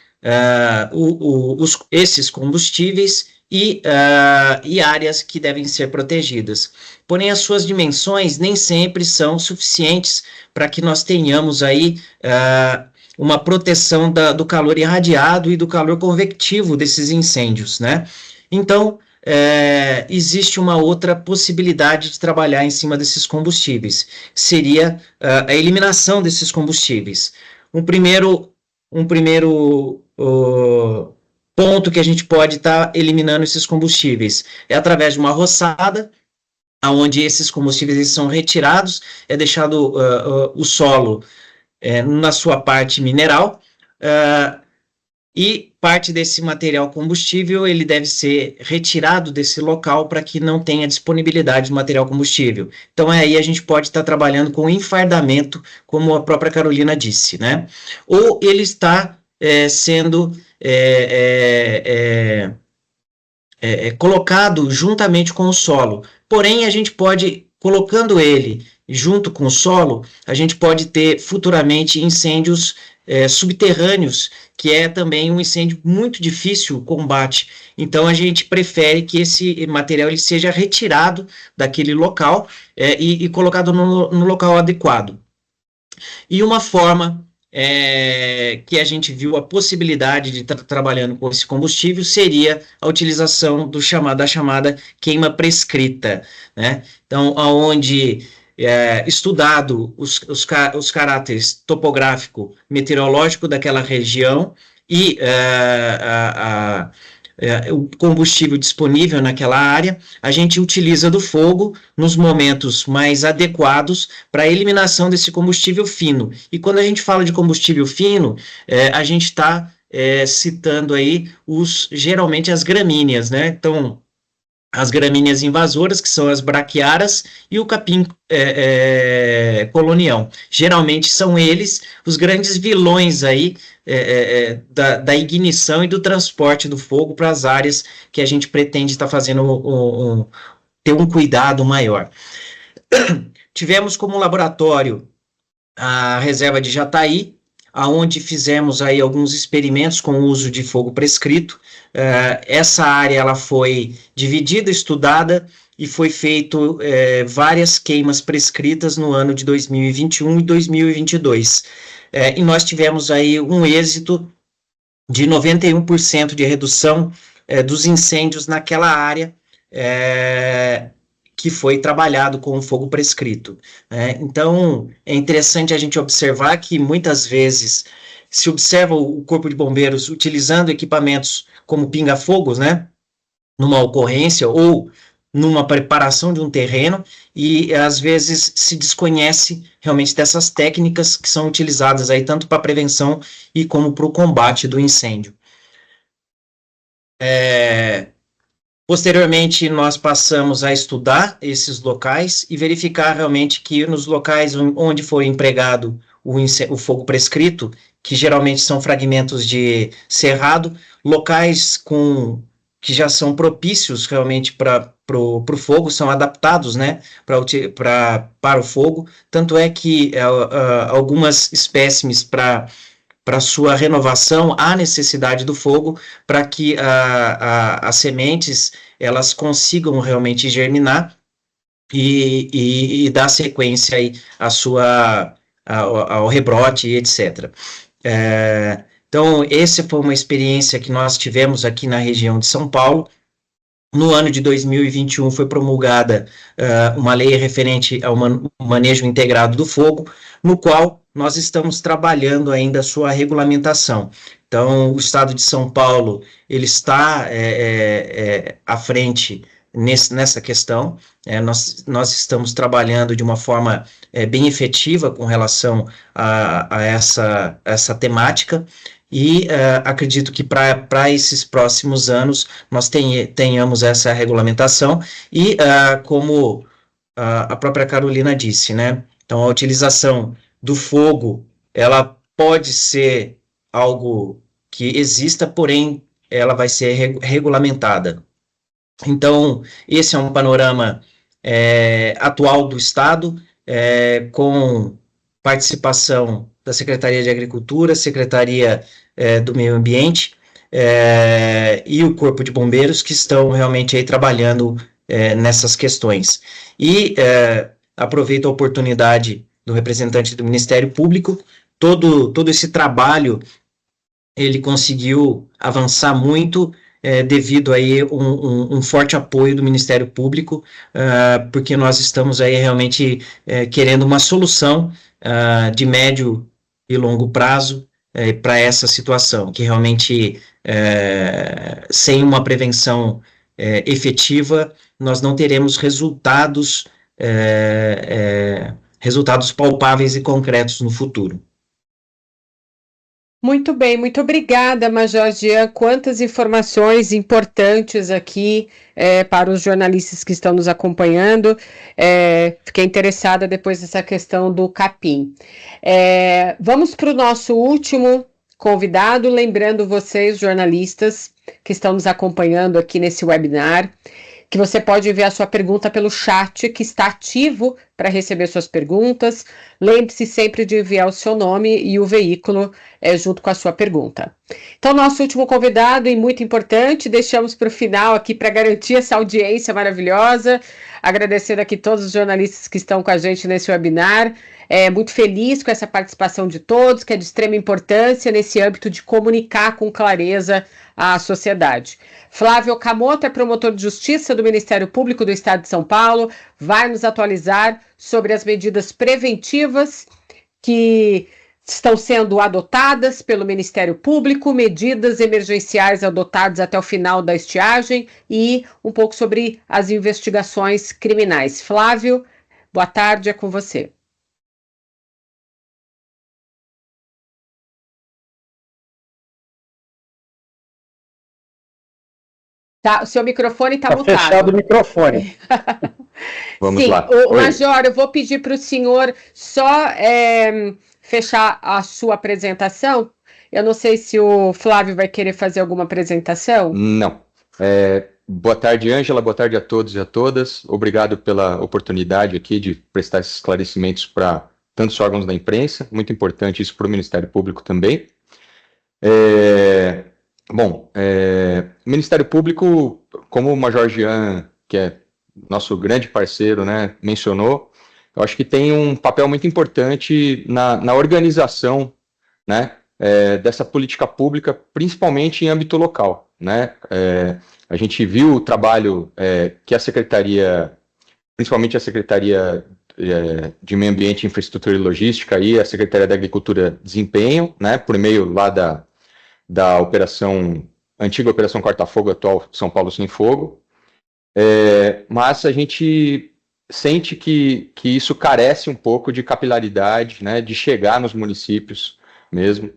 esses combustíveis e áreas que devem ser protegidas. Porém, as suas dimensões nem sempre são suficientes para que nós tenhamos aí uma proteção do calor irradiado e do calor convectivo desses incêndios, né? Então, existe uma outra possibilidade de trabalhar em cima desses combustíveis, seria a eliminação desses combustíveis. Um primeiro ponto que a gente pode estar eliminando esses combustíveis é através de uma roçada, onde esses combustíveis são retirados, é deixado o solo na sua parte mineral, e parte desse material combustível ele deve ser retirado desse local para que não tenha disponibilidade de material combustível. Então aí a gente pode estar trabalhando com enfardamento, como a própria Carolina disse, né? Ou ele está sendo colocado juntamente com o solo. Porém, a gente pode, colocando ele junto com o solo, a gente pode ter futuramente incêndios subterrâneos, que é também um incêndio muito difícil o combate. Então, a gente prefere que esse material ele seja retirado daquele local e colocado no local adequado. E uma forma que a gente viu a possibilidade de estar trabalhando com esse combustível seria a utilização da chamada queima prescrita, né? Então, onde estudado os caráteres topográfico, meteorológico daquela região e o combustível disponível naquela área, a gente utiliza do fogo nos momentos mais adequados para a eliminação desse combustível fino. E quando a gente fala de combustível fino, a gente está citando aí geralmente as gramíneas, né? Então, as gramíneas invasoras, que são as braquiárias, e o capim colonião. Geralmente são eles os grandes vilões aí da ignição e do transporte do fogo para as áreas que a gente pretende estar fazendo ter um cuidado maior. Tivemos como laboratório a reserva de Jataí, aonde fizemos aí alguns experimentos com o uso de fogo prescrito. Essa área ela foi dividida, estudada, e foi feito várias queimas prescritas no ano de 2021 e 2022. E nós tivemos aí um êxito de 91% de redução dos incêndios naquela área que foi trabalhado com o fogo prescrito. Então, é interessante a gente observar que muitas vezes se observa o Corpo de Bombeiros utilizando equipamentos como pinga-fogos, né, numa ocorrência ou numa preparação de um terreno, e às vezes se desconhece realmente dessas técnicas que são utilizadas aí tanto para prevenção e como para o combate do incêndio. Posteriormente, nós passamos a estudar esses locais e verificar realmente que nos locais onde foi empregado o fogo prescrito, que geralmente são fragmentos de cerrado, locais que já são propícios realmente para pro fogo, são adaptados, né, para o fogo, tanto é que algumas espécimes para sua renovação há necessidade do fogo para que as sementes elas consigam realmente germinar e dar sequência aí ao rebrote, etc. Então, essa foi uma experiência que nós tivemos aqui na região de São Paulo. No ano de 2021 foi promulgada uma lei referente ao manejo integrado do fogo, no qual nós estamos trabalhando ainda a sua regulamentação. Então, o Estado de São Paulo ele está à frente nessa questão. Nós estamos trabalhando de uma forma bem efetiva com relação a essa temática. E acredito que para esses próximos anos nós tenhamos essa regulamentação e como a própria Carolina disse, né? Então a utilização do fogo, ela pode ser algo que exista, porém ela vai ser regulamentada. Então esse é um panorama atual do Estado, com participação da Secretaria de Agricultura, Secretaria do Meio Ambiente e o Corpo de Bombeiros, que estão realmente aí trabalhando nessas questões. E aproveito a oportunidade do representante do Ministério Público, todo esse trabalho, ele conseguiu avançar muito, devido aí um forte apoio do Ministério Público, porque nós estamos aí realmente querendo uma solução de médio e longo prazo para essa situação, que realmente sem uma prevenção efetiva, nós não teremos resultados palpáveis e concretos no futuro. Muito bem, muito obrigada, Major Jean. Quantas informações importantes aqui para os jornalistas que estão nos acompanhando. Fiquei interessada depois dessa questão do capim. Vamos para o nosso último convidado, lembrando vocês, jornalistas, que estão nos acompanhando aqui nesse webinar, que você pode enviar sua pergunta pelo chat, que está ativo para receber suas perguntas. Lembre-se sempre de enviar o seu nome e o veículo junto com a sua pergunta. Então, nosso último convidado, e muito importante, deixamos para o final aqui para garantir essa audiência maravilhosa, agradecendo aqui todos os jornalistas que estão com a gente nesse webinar. Muito feliz com essa participação de todos, que é de extrema importância nesse âmbito de comunicar com clareza à sociedade. Flávio Okamoto é promotor de justiça do Ministério Público do Estado de São Paulo, vai nos atualizar sobre as medidas preventivas que estão sendo adotadas pelo Ministério Público, medidas emergenciais adotadas até o final da estiagem e um pouco sobre as investigações criminais. Flávio, boa tarde, é com você. Tá, o seu microfone está mutado. Fechado o microfone. Vamos Sim, lá. Major, eu vou pedir para o senhor só fechar a sua apresentação. Eu não sei se o Flávio vai querer fazer alguma apresentação. Não. Boa tarde, Ângela. Boa tarde a todos e a todas. Obrigado pela oportunidade aqui de prestar esses esclarecimentos para tantos órgãos da imprensa. Muito importante isso para o Ministério Público também. Bom, o Ministério Público, como o Major Jean, que é nosso grande parceiro, né, mencionou, eu acho que tem um papel muito importante na organização, né, dessa política pública, principalmente em âmbito local, né. A gente viu o trabalho que a Secretaria, principalmente a Secretaria de Meio Ambiente, Infraestrutura e Logística e a Secretaria da Agricultura desempenham, né, por meio lá da antiga Operação Corta-Fogo, atual São Paulo Sem Fogo, mas a gente sente que isso carece um pouco de capilaridade, né, de chegar nos municípios mesmo,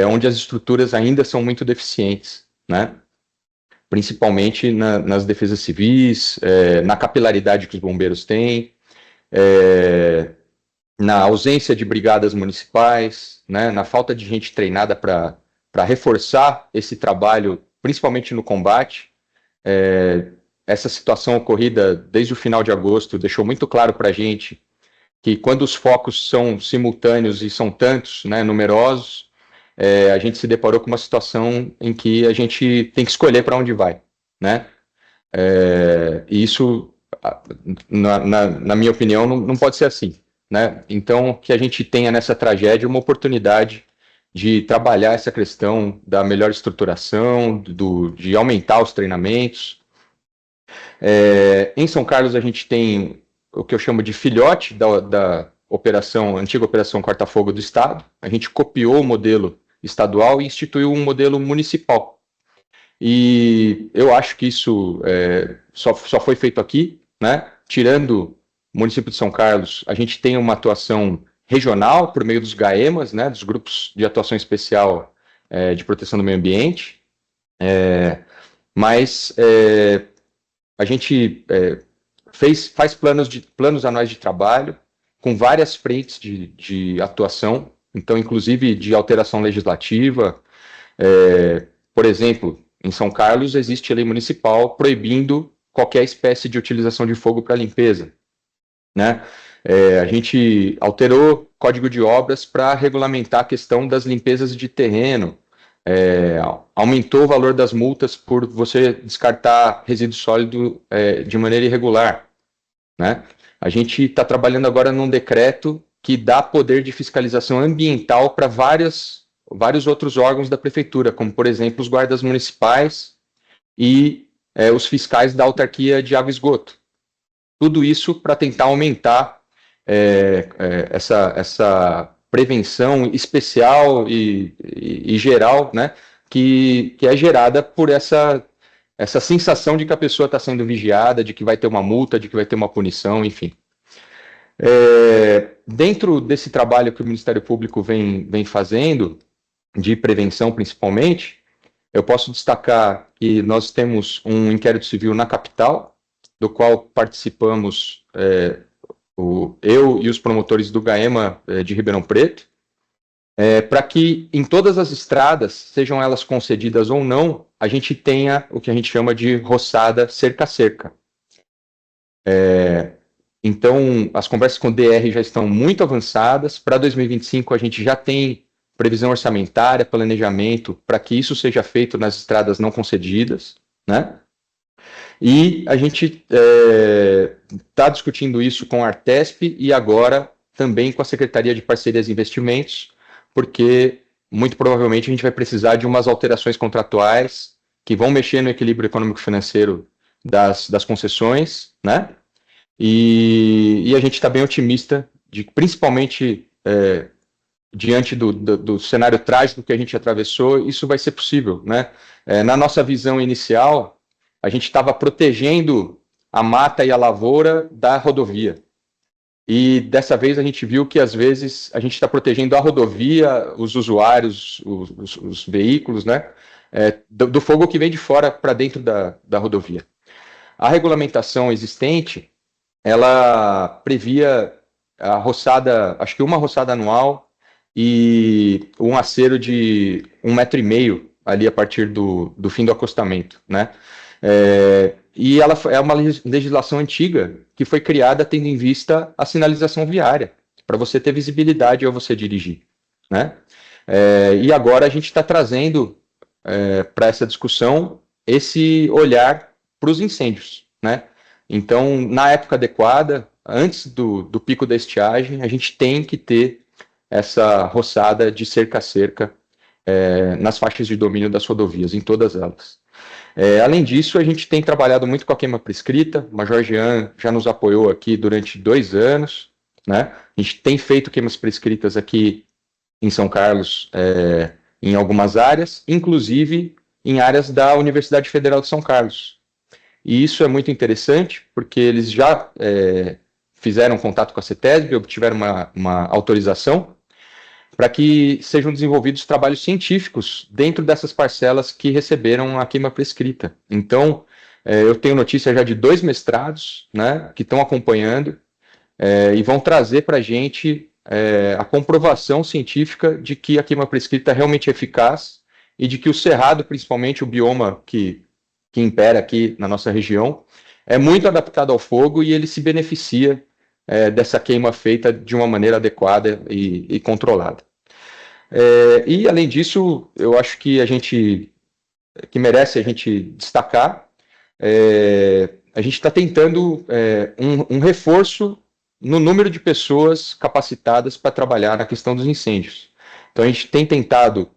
onde as estruturas ainda são muito deficientes, né, principalmente nas defesas civis, na capilaridade que os bombeiros têm, na ausência de brigadas municipais, né, na falta de gente treinada para reforçar esse trabalho, principalmente no combate. essa situação ocorrida desde o final de agosto deixou muito claro para a gente que quando os focos são simultâneos e são tantos, né, numerosos, a gente se deparou com uma situação em que a gente tem que escolher para onde vai, né? E isso, na minha opinião, não pode ser assim, né? Então, que a gente tenha nessa tragédia uma oportunidade de trabalhar essa questão da melhor estruturação, de aumentar os treinamentos. Em São Carlos, a gente tem o que eu chamo de filhote da antiga operação Corta-Fogo do Estado. A gente copiou o modelo estadual e instituiu um modelo municipal. E eu acho que isso só foi feito aqui, né? Tirando o município de São Carlos, a gente tem uma atuação regional por meio dos GAEMAs, né? Dos grupos de atuação especial de proteção do meio ambiente. Mas a gente faz planos anuais de trabalho com várias frentes de atuação, então, inclusive de alteração legislativa. Por exemplo, em São Carlos existe a lei municipal proibindo qualquer espécie de utilização de fogo para limpeza, né? A gente alterou código de obras para regulamentar a questão das limpezas de terreno, aumentou o valor das multas por você descartar resíduo sólido de maneira irregular, né? A gente está trabalhando agora num decreto que dá poder de fiscalização ambiental para vários outros órgãos da prefeitura, como, por exemplo, os guardas municipais e os fiscais da autarquia de água e esgoto. Tudo isso para tentar aumentar essa prevenção especial e geral, né, que é gerada por essa sensação de que a pessoa está sendo vigiada, de que vai ter uma multa, de que vai ter uma punição, enfim. Dentro desse trabalho que o Ministério Público vem fazendo, de prevenção principalmente, eu posso destacar que nós temos um inquérito civil na capital, do qual participamos eu e os promotores do GAEMA de Ribeirão Preto, para que em todas as estradas, sejam elas concedidas ou não, a gente tenha o que a gente chama de roçada cerca a cerca. Então, as conversas com o DR já estão muito avançadas. Para 2025, a gente já tem previsão orçamentária, planejamento, para que isso seja feito nas estradas não concedidas, né? E a gente está discutindo isso com a Artesp e agora também com a Secretaria de Parcerias e Investimentos, porque muito provavelmente a gente vai precisar de umas alterações contratuais que vão mexer no equilíbrio econômico-financeiro das concessões, né? E a gente está bem otimista, principalmente diante do cenário trágico que a gente atravessou, isso vai ser possível, né? Na nossa visão inicial, a gente estava protegendo a mata e a lavoura da rodovia. E dessa vez a gente viu que, às vezes, a gente está protegendo a rodovia, os usuários, os veículos, né? Do fogo que vem de fora para dentro da rodovia. A regulamentação existente, ela previa a roçada, acho que uma roçada anual e um acero de 1,5 metro ali a partir do fim do acostamento, né? E ela é uma legislação antiga que foi criada tendo em vista a sinalização viária, para você ter visibilidade ao você dirigir, né? E agora a gente está trazendo para essa discussão esse olhar para os incêndios, né? Então, na época adequada, antes do pico da estiagem, a gente tem que ter essa roçada de cerca a cerca nas faixas de domínio das rodovias, em todas elas. Além disso, a gente tem trabalhado muito com a queima prescrita. O Major Jean já nos apoiou aqui durante 2 anos, né? A gente tem feito queimas prescritas aqui em São Carlos, em algumas áreas, inclusive em áreas da Universidade Federal de São Carlos. E isso é muito interessante, porque eles já fizeram contato com a CETESB, obtiveram uma autorização para que sejam desenvolvidos trabalhos científicos dentro dessas parcelas que receberam a queima prescrita. Então, eu tenho notícia já de 2 mestrados, né, que estão acompanhando e vão trazer para a gente a comprovação científica de que a queima prescrita é realmente eficaz e de que o cerrado, principalmente o bioma que que impera aqui na nossa região, é muito adaptado ao fogo e ele se beneficia dessa queima feita de uma maneira adequada e controlada. E, além disso, eu acho que que merece a gente destacar, a gente está tentando um reforço no número de pessoas capacitadas para trabalhar na questão dos incêndios. Então, a gente tem tentado,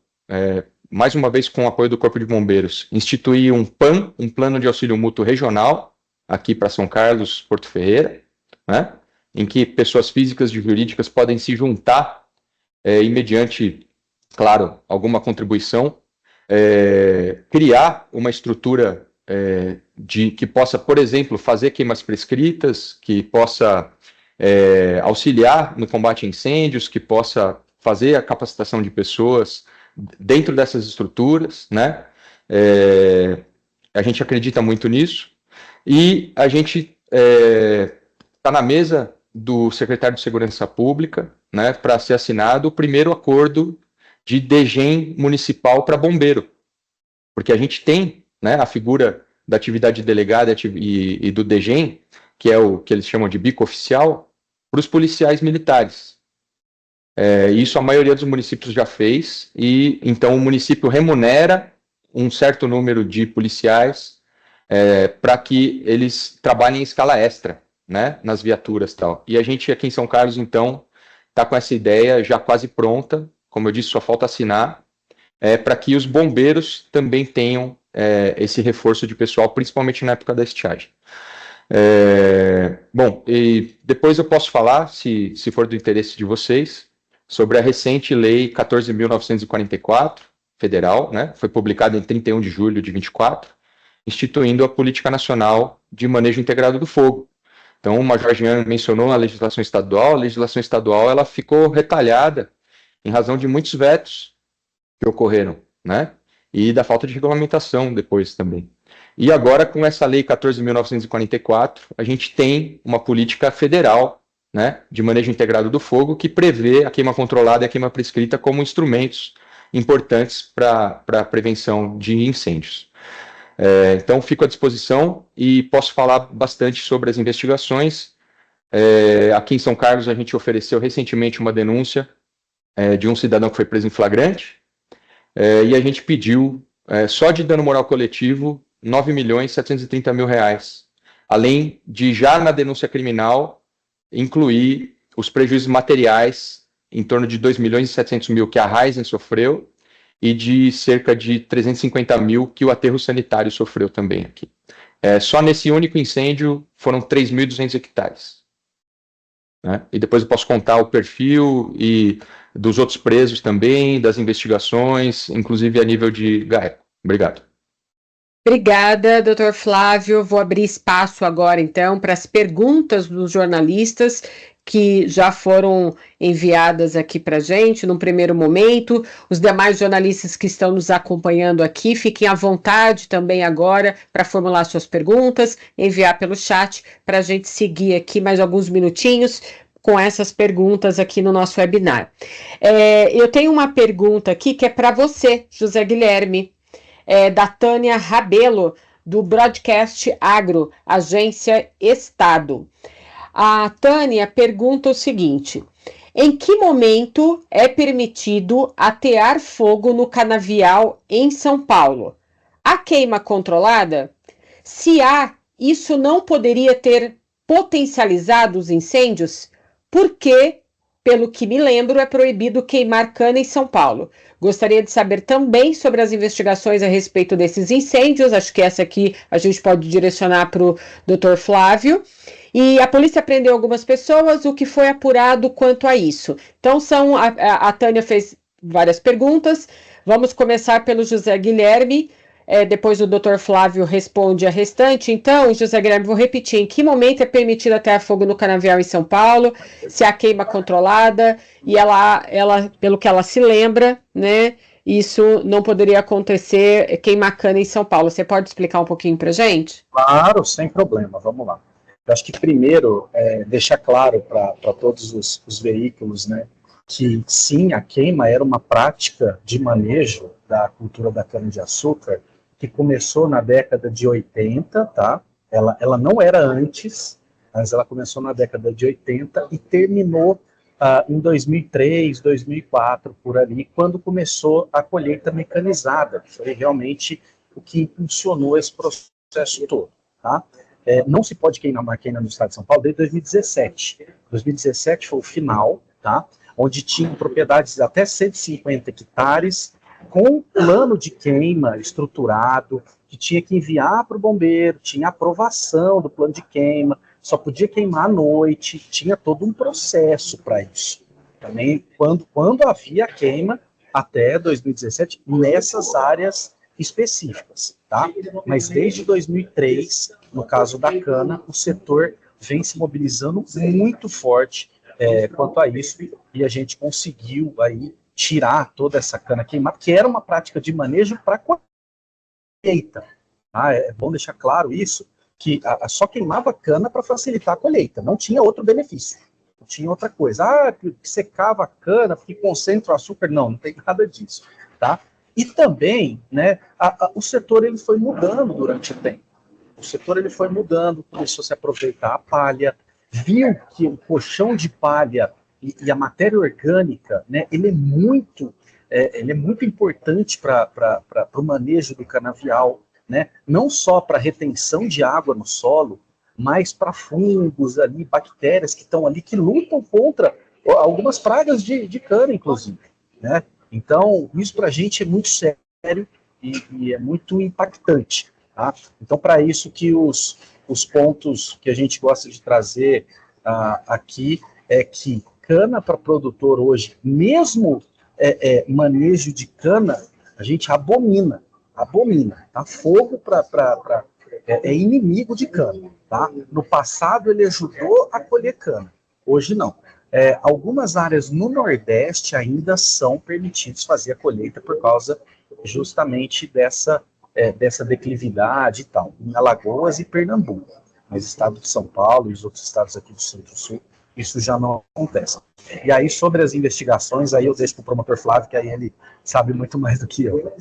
mais uma vez com o apoio do Corpo de Bombeiros, instituir um PAM, um Plano de Auxílio Mútuo Regional, aqui para São Carlos, Porto Ferreira, né, em que pessoas físicas e jurídicas podem se juntar e, mediante, claro, alguma contribuição, criar uma estrutura que possa, por exemplo, fazer queimas prescritas, que possa auxiliar no combate a incêndios, que possa fazer a capacitação de pessoas dentro dessas estruturas, né? A gente acredita muito nisso, e a gente está na mesa do secretário de Segurança Pública, né, para ser assinado o primeiro acordo de DGEM municipal para bombeiro, porque a gente tem, né, a figura da atividade delegada e do DGEM, que é o que eles chamam de bico oficial, para os policiais militares. Isso a maioria dos municípios já fez, e então o município remunera um certo número de policiais para que eles trabalhem em escala extra, né, nas viaturas e tal. E a gente aqui em São Carlos, então, está com essa ideia já quase pronta, como eu disse, só falta assinar, para que os bombeiros também tenham esse reforço de pessoal, principalmente na época da estiagem. Bom, e depois eu posso falar, se for do interesse de vocês, sobre a recente Lei 14.944, federal, né, foi publicada em 31 de julho de 24, instituindo a Política Nacional de Manejo Integrado do Fogo. Então, o Major Jean mencionou a legislação estadual ela ficou retalhada em razão de muitos vetos que ocorreram, né, e da falta de regulamentação depois também. E agora, com essa Lei 14.944, a gente tem uma política federal, né, de manejo integrado do fogo, que prevê a queima controlada e a queima prescrita como instrumentos importantes para a prevenção de incêndios. Então, fico à disposição e posso falar bastante sobre as investigações. Aqui em São Carlos, a gente ofereceu recentemente uma denúncia de um cidadão que foi preso em flagrante, e a gente pediu, só de dano moral coletivo, R$9.730.000, além de, já na denúncia criminal, incluir os prejuízos materiais em torno de R$2.700.000 que a Raizen sofreu e de cerca de R$350.000 que o aterro sanitário sofreu também aqui. Só nesse único incêndio foram 3.200 hectares. Né? E depois eu posso contar o perfil e dos outros presos também, das investigações, inclusive a nível de GAECO. Obrigado. Obrigada, doutor Flávio. Vou abrir espaço agora, então, para as perguntas dos jornalistas que já foram enviadas aqui para a gente num primeiro momento. Os demais jornalistas que estão nos acompanhando aqui, fiquem à vontade também agora para formular suas perguntas, enviar pelo chat para a gente seguir aqui mais alguns minutinhos com essas perguntas aqui no nosso webinar. Eu tenho uma pergunta aqui que é para você, José Guilherme, da Tânia Rabelo, do Broadcast Agro, Agência Estado. A Tânia pergunta o seguinte: em que momento é permitido atear fogo no canavial em São Paulo? Há queima controlada? Se há, isso não poderia ter potencializado os incêndios? Por que, pelo que me lembro, é proibido queimar cana em São Paulo? Gostaria de saber também sobre as investigações a respeito desses incêndios. Acho que essa aqui a gente pode direcionar para o Dr. Flávio. E a polícia prendeu algumas pessoas, o que foi apurado quanto a isso? Então, a Tânia fez várias perguntas. Vamos começar pelo José Guilherme. Depois o Dr. Flávio responde a restante. Então, José Guilherme, vou repetir. Em que momento é permitido atear fogo no canavial em São Paulo? Se há queima controlada? E ela, pelo que ela se lembra, né, isso não poderia acontecer, queimar cana em São Paulo. Você pode explicar um pouquinho para a gente? Claro, sem problema. Vamos lá. Eu acho que primeiro, deixar claro para todos os veículos, né, que sim, a queima era uma prática de manejo da cultura da cana-de-açúcar que começou na década de 80, tá? Ela não era antes, mas ela começou na década de 80 e terminou em 2003, 2004, por ali, quando começou a colheita mecanizada, que foi realmente o que impulsionou esse processo todo, tá? Não se pode queimar maquena no estado de São Paulo desde 2017. 2017 foi o final, tá? Onde tinham propriedades de até 150 hectares, com plano de queima estruturado, que tinha que enviar para o bombeiro, tinha aprovação do plano de queima, só podia queimar à noite, tinha todo um processo para isso. Também, quando havia queima, até 2017, nessas áreas específicas, tá? Mas desde 2003, no caso da cana, o setor vem se mobilizando muito forte quanto a isso, e a gente conseguiu aí tirar toda essa cana queimada, que era uma prática de manejo para colheita. Tá? É bom deixar claro isso, que só queimava cana para facilitar a colheita, não tinha outro benefício, não tinha outra coisa. Que secava a cana porque concentra o açúcar, não tem nada disso, tá? E também, né, o setor ele foi mudando durante o tempo. O setor ele foi mudando, começou a se aproveitar a palha, viu que o colchão de palha e a matéria orgânica, né, ele é muito importante para o manejo do canavial, né, não só para retenção de água no solo, mas para fungos ali, bactérias que estão ali, que lutam contra algumas pragas de cana, inclusive, né? Então, isso para a gente é muito sério e é muito impactante, tá? Então, para isso que os pontos que a gente gosta de trazer aqui é que cana para produtor hoje, mesmo manejo de cana, a gente abomina, tá? Fogo é inimigo de cana, tá? No passado ele ajudou a colher cana, hoje não. Algumas áreas no Nordeste ainda são permitidos fazer a colheita por causa justamente dessa declividade e tal, em Alagoas e Pernambuco, mas estado de São Paulo e os outros estados aqui do Centro-Sul, isso já não acontece. E aí, sobre as investigações, aí eu deixo para o promotor Flávio, que aí ele sabe muito mais do que eu.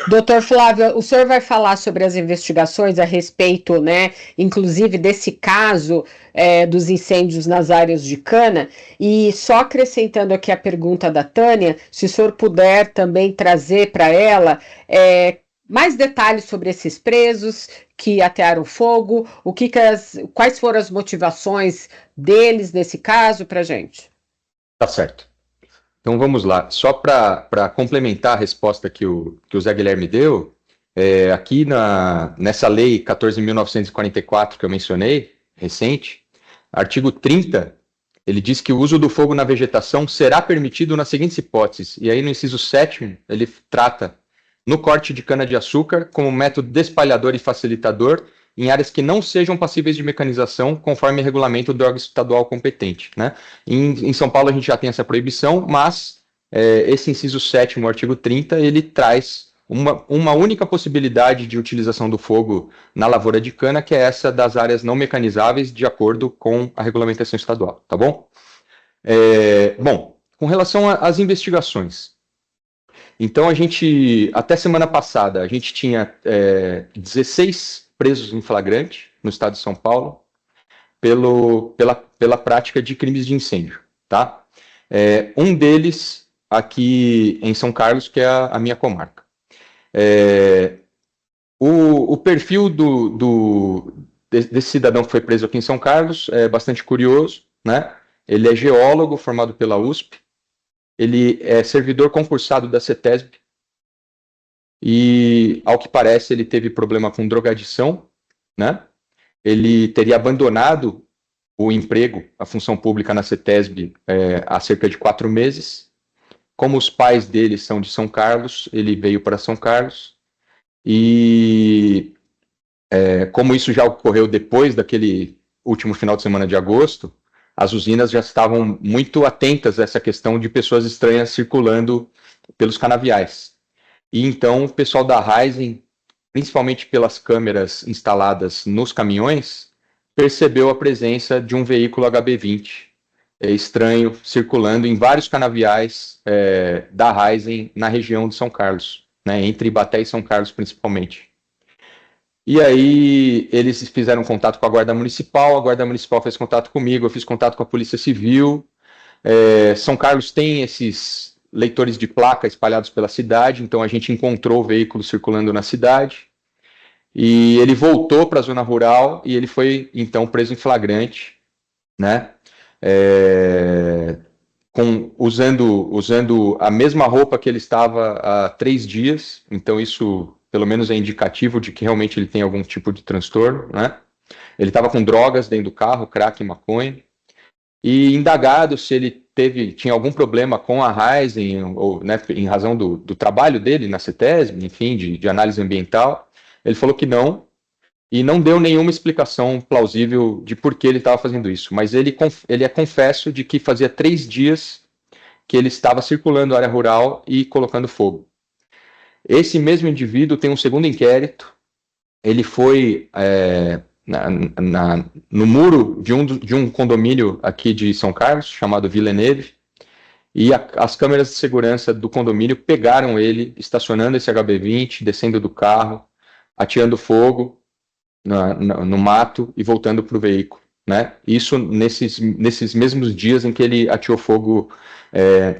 Doutor Flávio, o senhor vai falar sobre as investigações a respeito, né, inclusive desse caso dos incêndios nas áreas de cana, e só acrescentando aqui a pergunta da Tânia, se o senhor puder também trazer para ela mais detalhes sobre esses presos que atearam fogo, quais foram as motivações deles nesse caso para a gente? Tá certo. Então vamos lá. Só para complementar a resposta que o Zé Guilherme deu, aqui nessa lei 14.944 que eu mencionei, recente, artigo 30, ele diz que o uso do fogo na vegetação será permitido nas seguintes hipóteses. E aí no inciso 7º, ele trata no corte de cana-de-açúcar como método despalhador e facilitador em áreas que não sejam passíveis de mecanização, conforme regulamento do órgão estadual competente, né? Em São Paulo a gente já tem essa proibição, mas esse inciso 7º, artigo 30, ele traz uma única possibilidade de utilização do fogo na lavoura de cana, que é essa das áreas não mecanizáveis, de acordo com a regulamentação estadual, tá bom? Bom, com relação às investigações, então até semana passada, a gente tinha 16 presos em flagrante no estado de São Paulo pela prática de crimes de incêndio, tá? Um deles aqui em São Carlos, que é a minha comarca. O perfil desse cidadão que foi preso aqui em São Carlos é bastante curioso, né? Ele é geólogo formado pela USP, ele é servidor concursado da CETESB, e, ao que parece, ele teve problema com drogadição, né? Ele teria abandonado o emprego, a função pública na CETESB, há cerca de 4 meses. Como os pais dele são de São Carlos, ele veio para São Carlos, e como isso já ocorreu depois daquele último final de semana de agosto, as usinas já estavam muito atentas a essa questão de pessoas estranhas circulando pelos canaviais. E então o pessoal da Raizen, principalmente pelas câmeras instaladas nos caminhões, percebeu a presença de um veículo HB20 estranho circulando em vários canaviais da Raizen na região de São Carlos. né, entre Ibaté e São Carlos principalmente. E aí eles fizeram contato com a Guarda Municipal fez contato comigo, eu fiz contato com a Polícia Civil. São Carlos tem esses leitores de placa espalhados pela cidade, então a gente encontrou o veículo circulando na cidade, e ele voltou para a zona rural, e ele foi, então, preso em flagrante, né, usando a mesma roupa que ele estava há 3 dias, então isso, pelo menos, é indicativo de que realmente ele tem algum tipo de transtorno, né. Ele estava com drogas dentro do carro, crack e maconha, e indagado se ele tinha algum problema com a Raizen, ou, né, em razão do trabalho dele na CETESB, enfim, de análise ambiental, ele falou que não, e não deu nenhuma explicação plausível de por que ele estava fazendo isso, mas ele é confesso de que fazia 3 dias que ele estava circulando a área rural e colocando fogo. Esse mesmo indivíduo tem um segundo inquérito, ele foi no muro de um condomínio aqui de São Carlos, chamado Villeneuve, e as câmeras de segurança do condomínio pegaram ele estacionando esse HB20, descendo do carro, ateando fogo no mato e voltando para o veículo, né? Isso nesses mesmos dias em que ele ateou fogo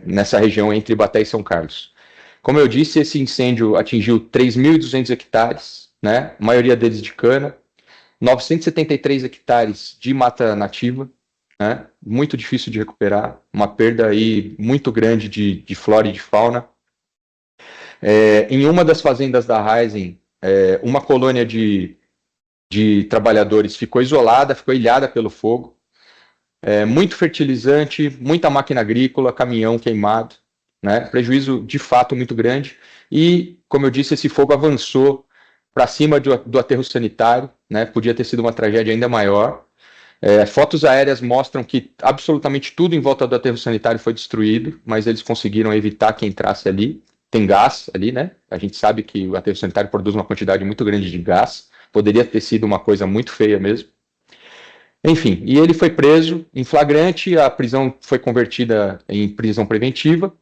nessa região entre Ibaté e São Carlos. Como eu disse, esse incêndio atingiu 3.200 hectares, né? A maioria deles de cana, 973 hectares de mata nativa, né? Muito difícil de recuperar, uma perda aí muito grande de flora e de fauna. Em uma das fazendas da Raizen, uma colônia de trabalhadores ficou isolada, ficou ilhada pelo fogo. Muito fertilizante, muita máquina agrícola, caminhão queimado, né? Prejuízo de fato muito grande. E, como eu disse, esse fogo avançou para cima do aterro sanitário, né? Podia ter sido uma tragédia ainda maior. Fotos aéreas mostram que absolutamente tudo em volta do aterro sanitário foi destruído, mas eles conseguiram evitar que entrasse ali. Tem gás ali, né? A gente sabe que o aterro sanitário produz uma quantidade muito grande de gás. Poderia ter sido uma coisa muito feia mesmo. Enfim, e ele foi preso em flagrante, a prisão foi convertida em prisão preventiva,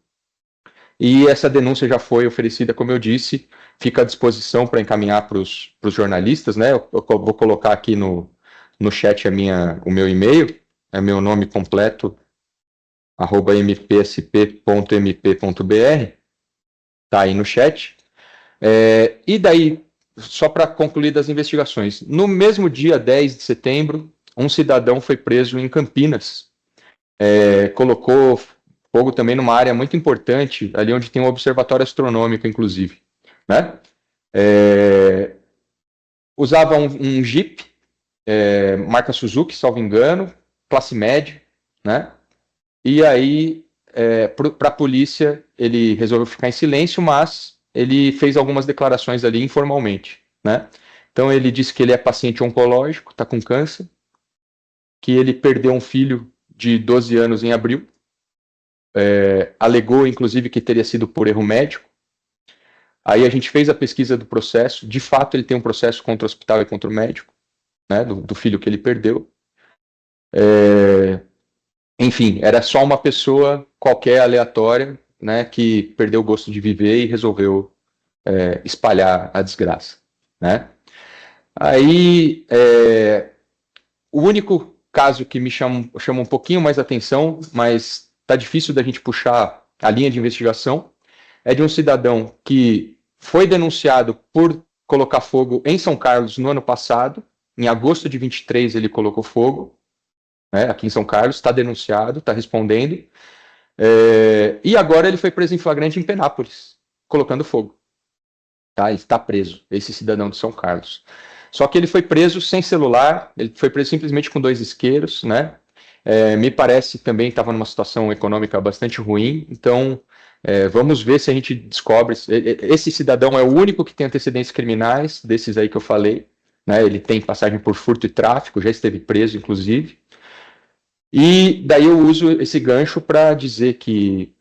e essa denúncia já foi oferecida, como eu disse, fica à disposição para encaminhar para os jornalistas, né? Eu vou colocar aqui no chat o meu e-mail, é meu nome completo, @mpsp.mp.br, tá aí no chat. E daí, só para concluir das investigações, no mesmo dia 10 de setembro, um cidadão foi preso em Campinas, colocou fogo também numa área muito importante, ali onde tem um observatório astronômico, inclusive, né? Usava um Jeep, marca Suzuki, salvo engano, classe média, né? E aí, para a polícia, ele resolveu ficar em silêncio, mas ele fez algumas declarações ali informalmente, né? Então ele disse que ele é paciente oncológico, está com câncer, que ele perdeu um filho de 12 anos em abril, alegou inclusive que teria sido por erro médico. Aí a gente fez a pesquisa do processo, de fato ele tem um processo contra o hospital e contra o médico, né, do filho que ele perdeu. Enfim, era só uma pessoa qualquer aleatória, né, que perdeu o gosto de viver e resolveu espalhar a desgraça, né? Aí o único caso que me chama um pouquinho mais atenção, mas tá difícil da gente puxar a linha de investigação, é de um cidadão que foi denunciado por colocar fogo em São Carlos no ano passado. Em agosto de 23 ele colocou fogo, né, aqui em São Carlos, está denunciado, está respondendo, e agora ele foi preso em flagrante em Penápolis, colocando fogo. Tá? Ele está preso, esse cidadão de São Carlos. Só que ele foi preso sem celular, ele foi preso simplesmente com 2 isqueiros, né? Me parece que também estava numa situação econômica bastante ruim, então vamos ver se a gente descobre. Esse cidadão é o único que tem antecedentes criminais, desses aí que eu falei, né? Ele tem passagem por furto e tráfico, já esteve preso, inclusive. E daí eu uso esse gancho para dizer que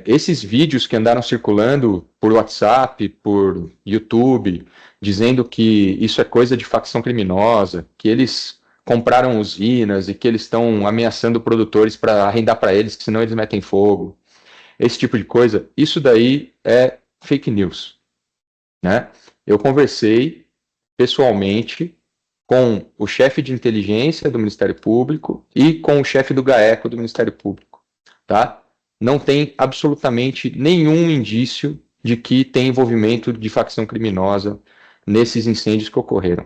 esses vídeos que andaram circulando por WhatsApp, por YouTube, dizendo que isso é coisa de facção criminosa, que eles compraram usinas e que eles estão ameaçando produtores para arrendar para eles, que senão eles metem fogo, esse tipo de coisa, isso daí é fake news, né? Eu conversei pessoalmente com o chefe de inteligência do Ministério Público e com o chefe do GAECO do Ministério Público, tá? Não tem absolutamente nenhum indício de que tem envolvimento de facção criminosa nesses incêndios que ocorreram.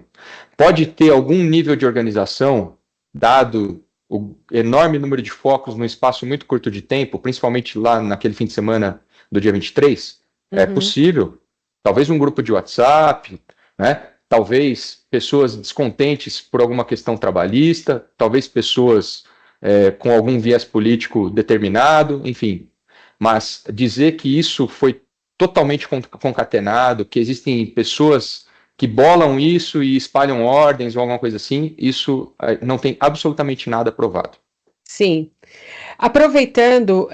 Pode ter algum nível de organização, dado o enorme número de focos num espaço muito curto de tempo, principalmente lá naquele fim de semana do dia 23, é possível. Talvez um grupo de WhatsApp, né? Talvez pessoas descontentes por alguma questão trabalhista, talvez pessoas com algum viés político determinado, enfim. Mas dizer que isso foi totalmente concatenado, que existem pessoas que bolam isso e espalham ordens ou alguma coisa assim, isso não tem absolutamente nada provado. Sim. Aproveitando,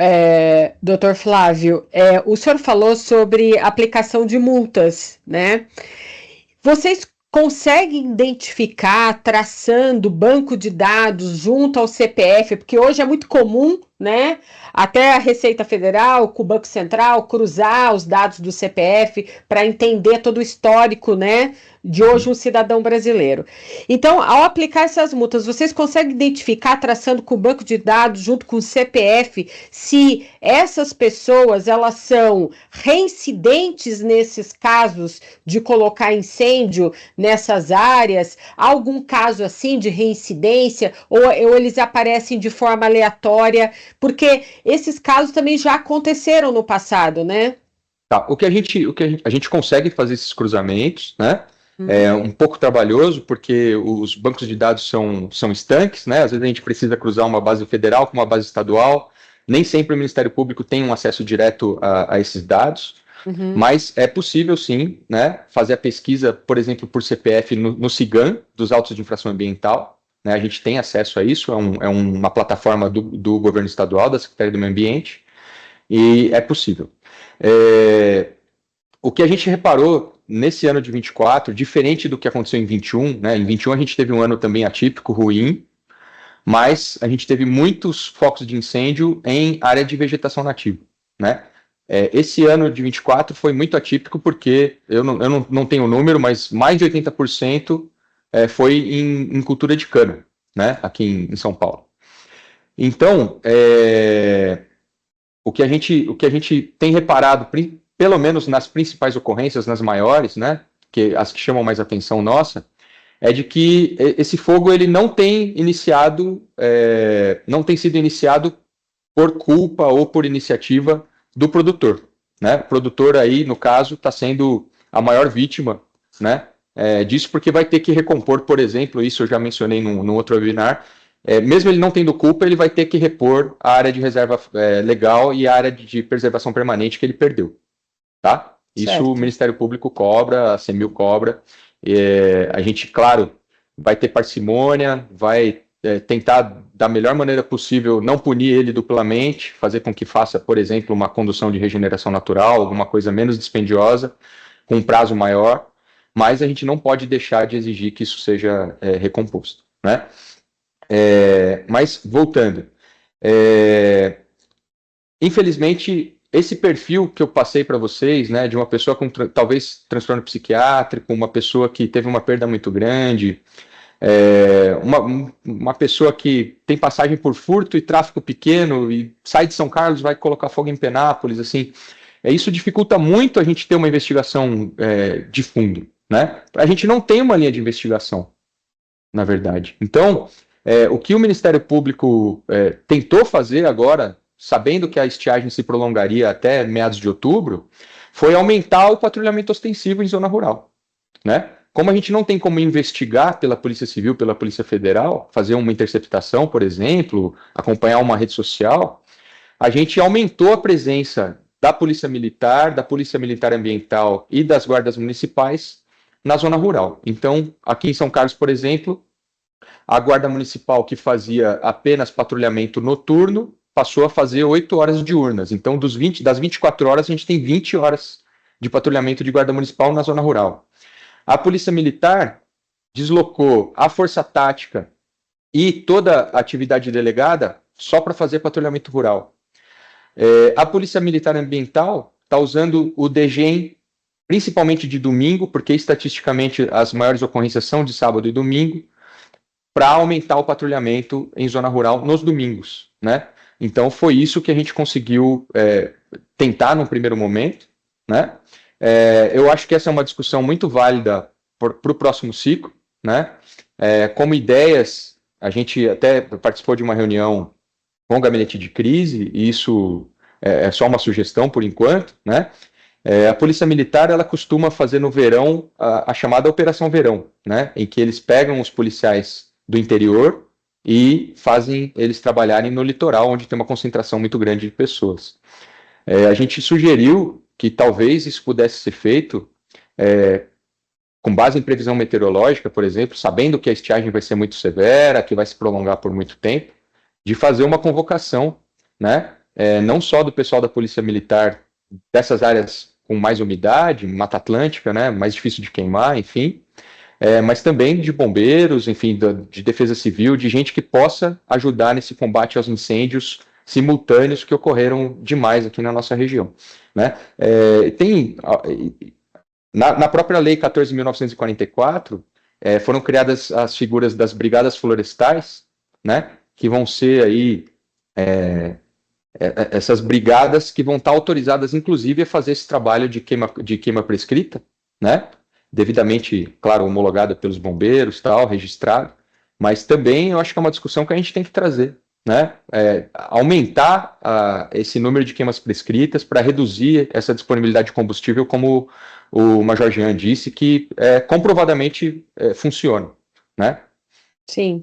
doutor Flávio, o senhor falou sobre aplicação de multas, né? Vocês conseguem identificar, traçando banco de dados junto ao CPF, porque hoje é muito comum, né? Até a Receita Federal, com o Banco Central, cruzar os dados do CPF para entender todo o histórico, né, de hoje um cidadão brasileiro. Então, ao aplicar essas multas, vocês conseguem identificar, traçando com o banco de dados, junto com o CPF, se essas pessoas, elas são reincidentes nesses casos de colocar incêndio nessas áreas? Há algum caso assim de reincidência, ou eles aparecem de forma aleatória? Porque esses casos também já aconteceram no passado, né? Tá, a gente consegue fazer esses cruzamentos, né? É um pouco trabalhoso, porque os bancos de dados são estanques, né? Às vezes a gente precisa cruzar uma base federal com uma base estadual. Nem sempre o Ministério Público tem um acesso direto a esses dados, mas é possível, sim, né, fazer a pesquisa, por exemplo, por CPF no SIGAM, dos autos de infração ambiental. Né, a gente tem acesso a isso, é uma plataforma do governo estadual, da Secretaria do Meio Ambiente, e é possível. O que a gente reparou nesse ano de 24, diferente do que aconteceu em 21, né, em 21 a gente teve um ano também atípico, ruim, mas a gente teve muitos focos de incêndio em área de vegetação nativa, né? Esse ano de 24 foi muito atípico porque, eu não tenho o número, mas mais de 80% foi em cultura de cana, né, aqui em São Paulo. Então, o que a gente tem reparado, pelo menos nas principais ocorrências, nas maiores, né, as que chamam mais atenção nossa, é de que esse fogo ele não tem sido iniciado por culpa ou por iniciativa do produtor, né? O produtor aí, no caso, está sendo a maior vítima, né, disso, porque vai ter que recompor, por exemplo, isso eu já mencionei no outro webinar, mesmo ele não tendo culpa, ele vai ter que repor a área de reserva legal e a área de preservação permanente que ele perdeu, tá? Isso certo. O Ministério Público cobra, a CEMIL cobra, a gente, claro, vai ter parcimônia, vai tentar da melhor maneira possível não punir ele duplamente, fazer com que faça, por exemplo, uma condução de regeneração natural, alguma coisa menos dispendiosa, com um prazo maior, mas a gente não pode deixar de exigir que isso seja recomposto, né? Mas, voltando, infelizmente, esse perfil que eu passei para vocês, né, de uma pessoa com talvez transtorno psiquiátrico, uma pessoa que teve uma perda muito grande, uma pessoa que tem passagem por furto e tráfico pequeno e sai de São Carlos, vai colocar fogo em Penápolis, assim, isso dificulta muito a gente ter uma investigação de fundo, né? A gente não tem uma linha de investigação, na verdade. Então, o que o Ministério Público tentou fazer agora, sabendo que a estiagem se prolongaria até meados de outubro, foi aumentar o patrulhamento ostensivo em zona rural, né? Como a gente não tem como investigar pela Polícia Civil, pela Polícia Federal, fazer uma interceptação, por exemplo, acompanhar uma rede social, a gente aumentou a presença da Polícia Militar Ambiental e das guardas municipais na zona rural. Então, aqui em São Carlos, por exemplo, a Guarda Municipal, que fazia apenas patrulhamento noturno, passou a fazer 8 horas diurnas. Então, das 24 horas, a gente tem 20 horas de patrulhamento de Guarda Municipal na zona rural. A Polícia Militar deslocou a Força Tática e toda a atividade delegada só para fazer patrulhamento rural. A Polícia Militar Ambiental está usando o DGEM principalmente de domingo, porque estatisticamente as maiores ocorrências são de sábado e domingo, para aumentar o patrulhamento em zona rural nos domingos, né? Então foi isso que a gente conseguiu tentar no primeiro momento, né? Eu acho que essa é uma discussão muito válida para o próximo ciclo, né? Como ideias, a gente até participou de uma reunião com o gabinete de crise, e isso é só uma sugestão por enquanto, né? A Polícia Militar, ela costuma fazer no verão a chamada Operação Verão, né? Em que eles pegam os policiais do interior e fazem eles trabalharem no litoral, onde tem uma concentração muito grande de pessoas. A gente sugeriu que talvez isso pudesse ser feito com base em previsão meteorológica, por exemplo, sabendo que a estiagem vai ser muito severa, que vai se prolongar por muito tempo, de fazer uma convocação, né? Não só do pessoal da Polícia Militar dessas áreas com mais umidade, Mata Atlântica, né? Mais difícil de queimar, enfim, mas também de bombeiros, enfim, de defesa civil, de gente que possa ajudar nesse combate aos incêndios simultâneos que ocorreram demais aqui na nossa região, né? Na própria Lei 14.944, foram criadas as figuras das brigadas florestais, né? Que vão ser aí essas brigadas que vão estar autorizadas, inclusive, a fazer esse trabalho de queima prescrita, né? Devidamente, claro, homologada pelos bombeiros, tal, registrado, mas também eu acho que é uma discussão que a gente tem que trazer, né? Aumentar esse número de queimas prescritas para reduzir essa disponibilidade de combustível, como o Major Jean disse, que comprovadamente funciona, né? Sim.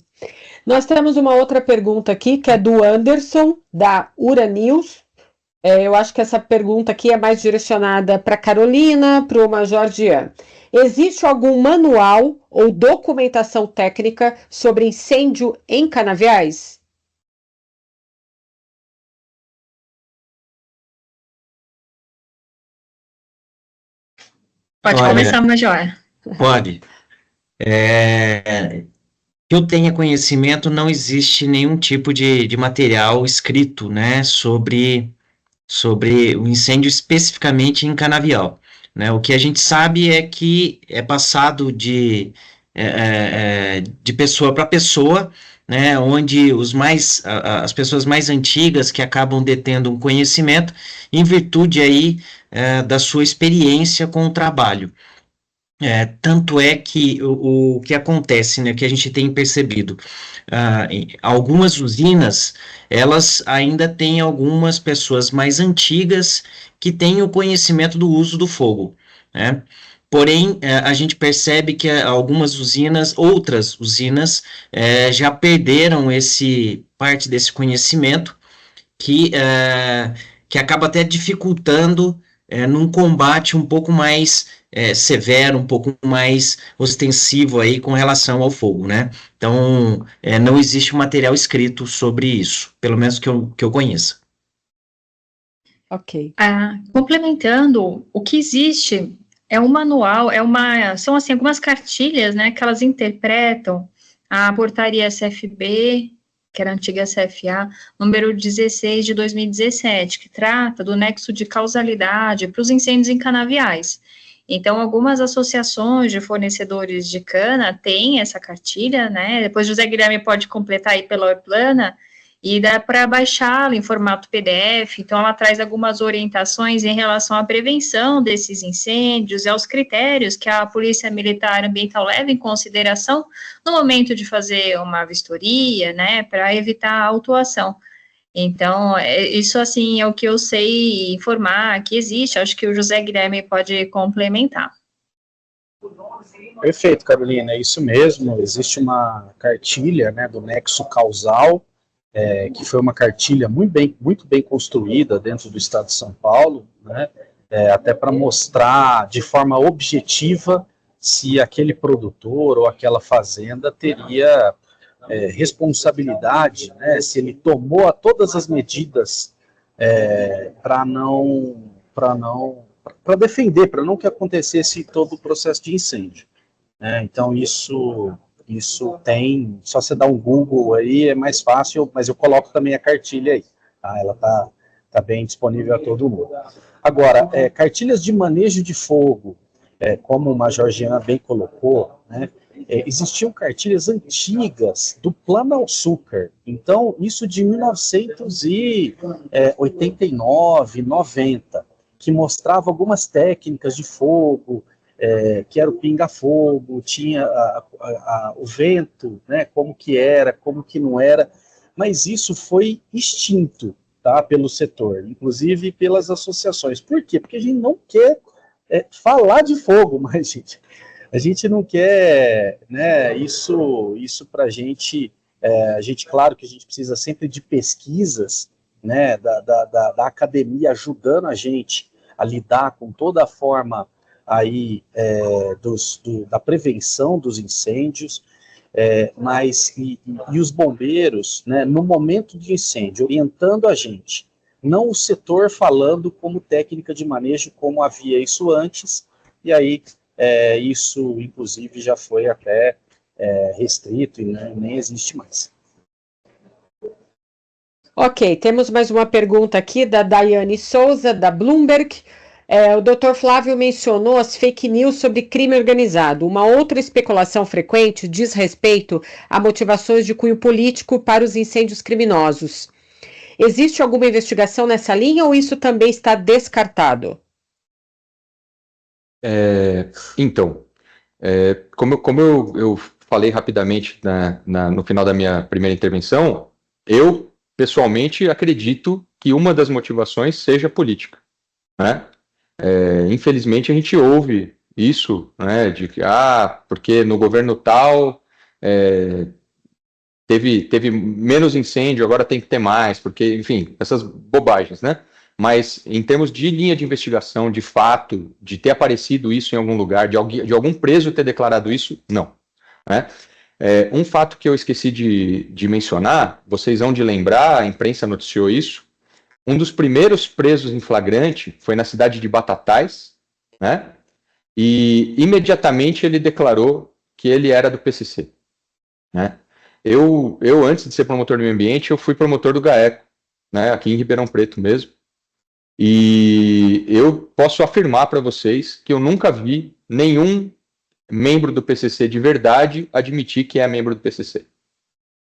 Nós temos uma outra pergunta aqui, que é do Anderson, da Uranews. Eu acho que essa pergunta aqui é mais direcionada para a Carolina, para o Major Jean. Existe algum manual ou documentação técnica sobre incêndio em canaviais? Pode começar, Major. Pode. Que eu tenha conhecimento, não existe nenhum tipo de material escrito, né, sobre o incêndio especificamente em canavial, né? O que a gente sabe é que é passado de pessoa para pessoa, né, onde as pessoas mais antigas que acabam detendo um conhecimento em virtude aí da sua experiência com o trabalho. Tanto é que o que acontece, né, que a gente tem percebido, algumas usinas, elas ainda têm algumas pessoas mais antigas que têm o conhecimento do uso do fogo, né? Porém, a gente percebe que outras usinas, já perderam parte desse conhecimento que acaba até dificultando num combate um pouco mais severo, um pouco mais ostensivo aí com relação ao fogo, né? Então, não existe um material escrito sobre isso, pelo menos que eu conheça. Ok. Complementando, o que existe é um manual, são assim, algumas cartilhas, né, que elas interpretam a portaria SFB, que era a antiga CFA, número 16 de 2017, que trata do nexo de causalidade para os incêndios em canaviais. Então, algumas associações de fornecedores de cana têm essa cartilha, né? Depois o José Guilherme pode completar aí pela Orplana, e dá para baixá-la em formato PDF. Então, ela traz algumas orientações em relação à prevenção desses incêndios e aos critérios que a Polícia Militar Ambiental leva em consideração no momento de fazer uma vistoria, né, para evitar a autuação. Então, isso, assim, é o que eu sei informar que existe. Acho que o José Guilherme pode complementar. Perfeito, Carolina, é isso mesmo. Existe uma cartilha, né, do nexo causal, que foi uma cartilha muito bem construída dentro do Estado de São Paulo, né, até para mostrar de forma objetiva se aquele produtor ou aquela fazenda teria responsabilidade, né, se ele tomou todas as medidas para defender, para não que acontecesse todo o processo de incêndio. Então isso tem, só você dar um Google aí, é mais fácil, mas eu coloco também a cartilha aí, tá? Ela tá tá bem disponível a todo mundo. Agora, cartilhas de manejo de fogo, como o Major Jean bem colocou, né, existiam cartilhas antigas do Plano Açúcar, então isso de 1989, 90, que mostrava algumas técnicas de fogo, que era o pinga-fogo, tinha o vento, né, como que era, como que não era, mas isso foi extinto, tá, pelo setor, inclusive pelas associações. Por quê? Porque a gente não quer falar de fogo, mas, gente, a gente não quer, né, isso para a gente, claro que a gente precisa sempre de pesquisas, né, da academia ajudando a gente a lidar com toda a forma aí da prevenção dos incêndios, mas os bombeiros, né, no momento de incêndio, orientando a gente, não o setor falando como técnica de manejo, como havia isso antes, e aí isso, inclusive, já foi até restrito e nem existe mais. Ok, temos mais uma pergunta aqui da Daiane Souza, da Bloomberg. O Dr. Flávio mencionou as fake news sobre crime organizado. Uma outra especulação frequente diz respeito a motivações de cunho político para os incêndios criminosos. Existe alguma investigação nessa linha ou isso também está descartado? Então, como eu falei rapidamente no final da minha primeira intervenção, eu, pessoalmente, acredito que uma das motivações seja política, né? Infelizmente, a gente ouve isso, né, de que, porque no governo tal teve menos incêndio, agora tem que ter mais, porque, enfim, essas bobagens, né? Mas em termos de linha de investigação, de fato, de ter aparecido isso em algum lugar, de algum preso ter declarado isso, não, né? Um fato que eu esqueci de mencionar, vocês vão de lembrar, a imprensa noticiou isso, um dos primeiros presos em flagrante foi na cidade de Batatais, né? E imediatamente ele declarou que ele era do PCC, né? Eu antes de ser promotor do meio ambiente, eu fui promotor do GAECO, né? Aqui em Ribeirão Preto mesmo. E eu posso afirmar para vocês que eu nunca vi nenhum membro do PCC de verdade admitir que é membro do PCC,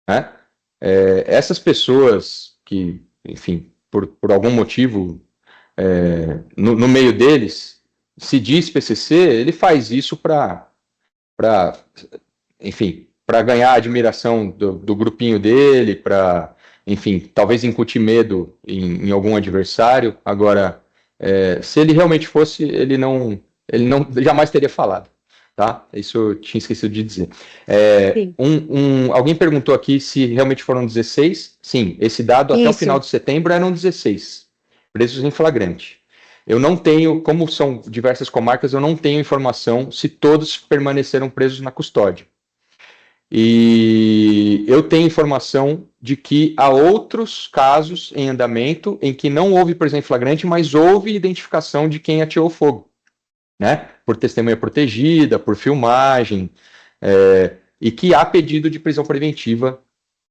né? Essas pessoas que, enfim, por algum motivo, no meio deles, se diz PCC, ele faz isso para enfim, para ganhar a admiração do grupinho dele, para, enfim, talvez incutir medo em algum adversário. Agora, se ele realmente fosse, ele não jamais teria falado, tá? Isso eu tinha esquecido de dizer. Alguém perguntou aqui se realmente foram 16. Sim, esse dado até o final de setembro eram 16 presos em flagrante. Eu não tenho, como são diversas comarcas, eu não tenho informação se todos permaneceram presos na custódia. E eu tenho informação de que há outros casos em andamento em que não houve prisão em flagrante, mas houve identificação de quem ateou fogo, né? Por testemunha protegida, por filmagem, e que há pedido de prisão preventiva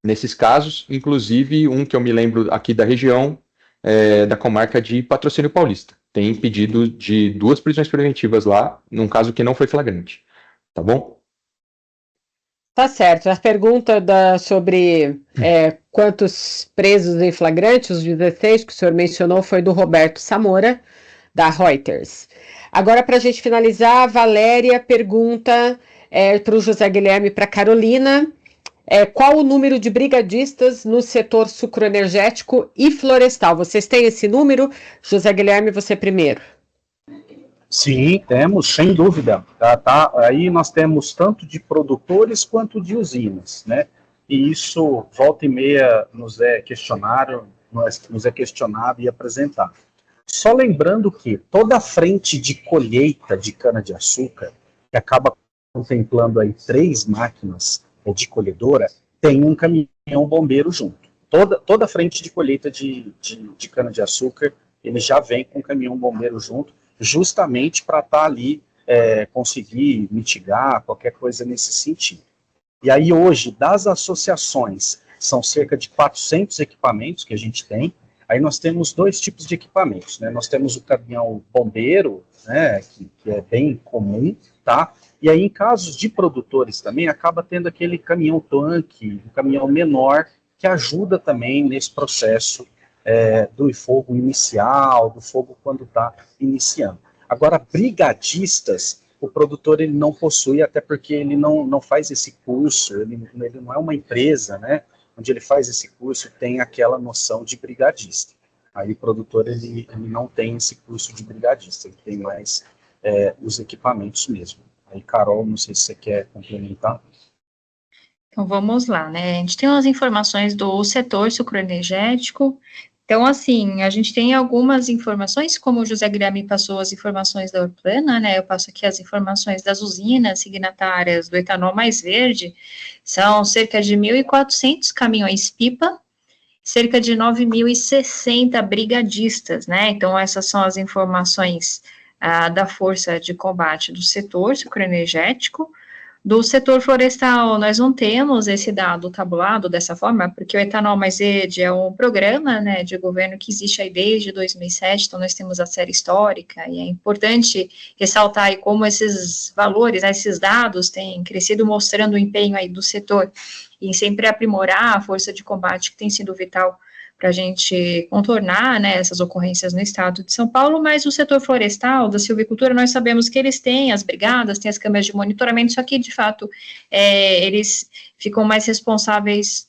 nesses casos, inclusive um que eu me lembro aqui da região, da comarca de Patrocínio Paulista. Tem pedido de 2 prisões preventivas lá, num caso que não foi flagrante. Tá bom? Tá certo. A pergunta sobre quantos presos em flagrante, os 16 que o senhor mencionou, foi do Roberto Samora, da Reuters. Agora, para a gente finalizar, a Valéria pergunta para o José Guilherme e para a Carolina, qual o número de brigadistas no setor sucroenergético e florestal? Vocês têm esse número? José Guilherme, você primeiro. Sim, temos, sem dúvida. Tá? Aí nós temos tanto de produtores quanto de usinas, né? E isso, volta e meia, nos é questionado e apresentado. Só lembrando que toda a frente de colheita de cana-de-açúcar, que acaba contemplando aí 3 máquinas de colhedora, tem um caminhão bombeiro junto. Toda a frente de colheita de cana-de-açúcar, ele já vem com um caminhão bombeiro junto, justamente para estar ali, conseguir mitigar qualquer coisa nesse sentido. E aí hoje, das associações, são cerca de 400 equipamentos que a gente tem Aí nós temos dois tipos de equipamentos, né? Nós temos o caminhão bombeiro, né, que é bem comum, tá? E aí, em casos de produtores também, acaba tendo aquele caminhão-tanque, um caminhão menor, que ajuda também nesse processo do fogo inicial, do fogo quando está iniciando. Agora, brigadistas, o produtor ele não possui, até porque ele não faz esse curso, ele não é uma empresa, né, onde ele faz esse curso, tem aquela noção de brigadista. Aí o produtor ele não tem esse curso de brigadista, ele tem mais os equipamentos mesmo. Aí, Carol, não sei se você quer complementar. Então, vamos lá, né? A gente tem umas informações do setor sucroenergético. Então, assim, a gente tem algumas informações, como o José Guilherme passou as informações da Urplana, né? Eu passo aqui as informações das usinas signatárias do etanol mais verde. São cerca de 1.400 caminhões-pipa, cerca de 9.060 brigadistas, né? Então, essas são as informações da força de combate do setor sucroenergético. Do setor florestal, nós não temos esse dado tabulado dessa forma, porque o Etanol Mais Verde é um programa, né, de governo que existe aí desde 2007, então nós temos a série histórica, e é importante ressaltar aí como esses valores, né, esses dados têm crescido, mostrando o empenho aí do setor em sempre aprimorar a força de combate que tem sido vital para a gente contornar, né, essas ocorrências no estado de São Paulo, mas o setor florestal, da silvicultura, nós sabemos que eles têm as brigadas, têm as câmeras de monitoramento, só que, de fato, eles ficam mais responsáveis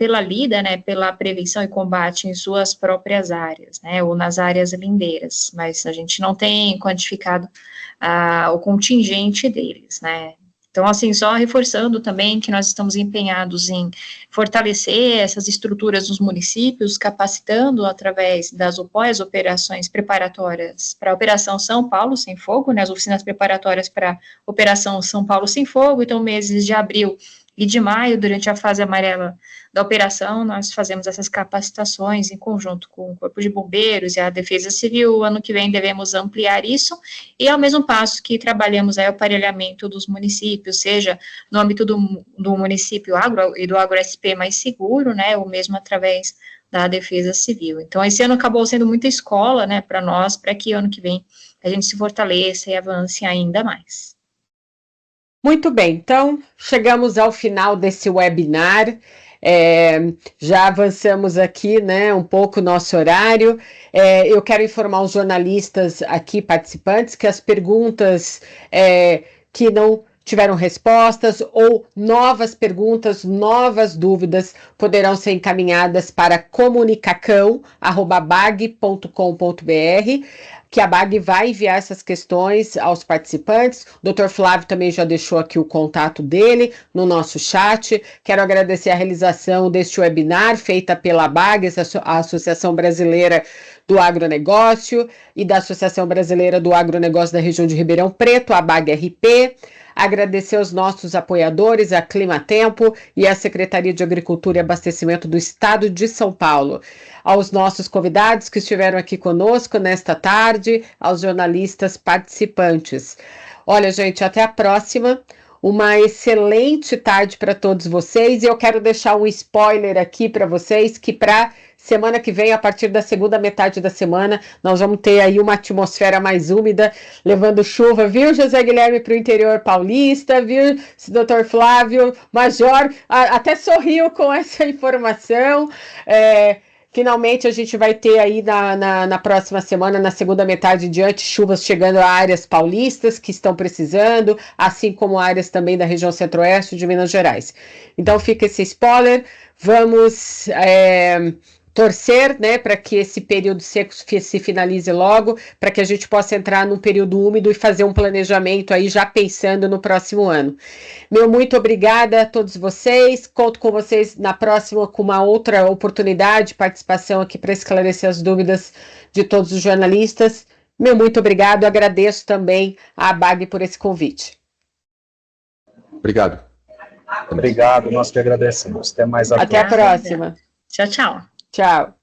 pela lida, né, pela prevenção e combate em suas próprias áreas, né, ou nas áreas lindeiras, mas a gente não tem quantificado o contingente deles, né. Então, assim, só reforçando também que nós estamos empenhados em fortalecer essas estruturas nos municípios, capacitando através das OPOI, as operações preparatórias para a Operação São Paulo Sem Fogo, né, as oficinas preparatórias para a Operação São Paulo Sem Fogo. Então, meses de abril e de maio, durante a fase amarela da operação, nós fazemos essas capacitações em conjunto com o Corpo de Bombeiros e a Defesa Civil. Ano que vem devemos ampliar isso, e ao mesmo passo que trabalhamos aí o aparelhamento dos municípios, seja no âmbito do município agro e do AgroSP mais seguro, né, ou mesmo através da Defesa Civil. Então, esse ano acabou sendo muita escola, né, para nós, para que ano que vem a gente se fortaleça e avance ainda mais. Muito bem, então chegamos ao final desse webinar. Já avançamos aqui, né, um pouco o nosso horário. Eu quero informar os jornalistas aqui, participantes, que as perguntas que não tiveram respostas ou novas perguntas, novas dúvidas, poderão ser encaminhadas para comunicacão@bag.com.br, que a BAG vai enviar essas questões aos participantes. O Dr. Flávio também já deixou aqui o contato dele no nosso chat. Quero agradecer a realização deste webinar feita pela BAG, a Associação Brasileira do Agronegócio, e da Associação Brasileira do Agronegócio da região de Ribeirão Preto, a BAG-RP. Agradecer aos nossos apoiadores, a Climatempo e a Secretaria de Agricultura e Abastecimento do Estado de São Paulo. Aos nossos convidados que estiveram aqui conosco nesta tarde, aos jornalistas participantes. Olha, gente, até a próxima. Uma excelente tarde para todos vocês. E eu quero deixar um spoiler aqui para vocês, que para semana que vem, a partir da segunda metade da semana, nós vamos ter aí uma atmosfera mais úmida, levando chuva, viu, José Guilherme, para o interior paulista, viu, Dr. Flávio, Major, até sorriu com essa informação. Finalmente a gente vai ter aí na próxima semana, na segunda metade em diante, chuvas chegando a áreas paulistas que estão precisando, assim como áreas também da região centro-oeste de Minas Gerais. Então fica esse spoiler, vamos torcer, né, para que esse período seco se finalize logo, para que a gente possa entrar num período úmido e fazer um planejamento aí já pensando no próximo ano. Muito obrigada a todos vocês, conto com vocês na próxima com uma outra oportunidade de participação aqui para esclarecer as dúvidas de todos os jornalistas. Muito obrigado, agradeço também à BAG por esse convite. Obrigado. Obrigado, nós que agradecemos. Até mais. Até a próxima. Tchau, tchau. Tchau.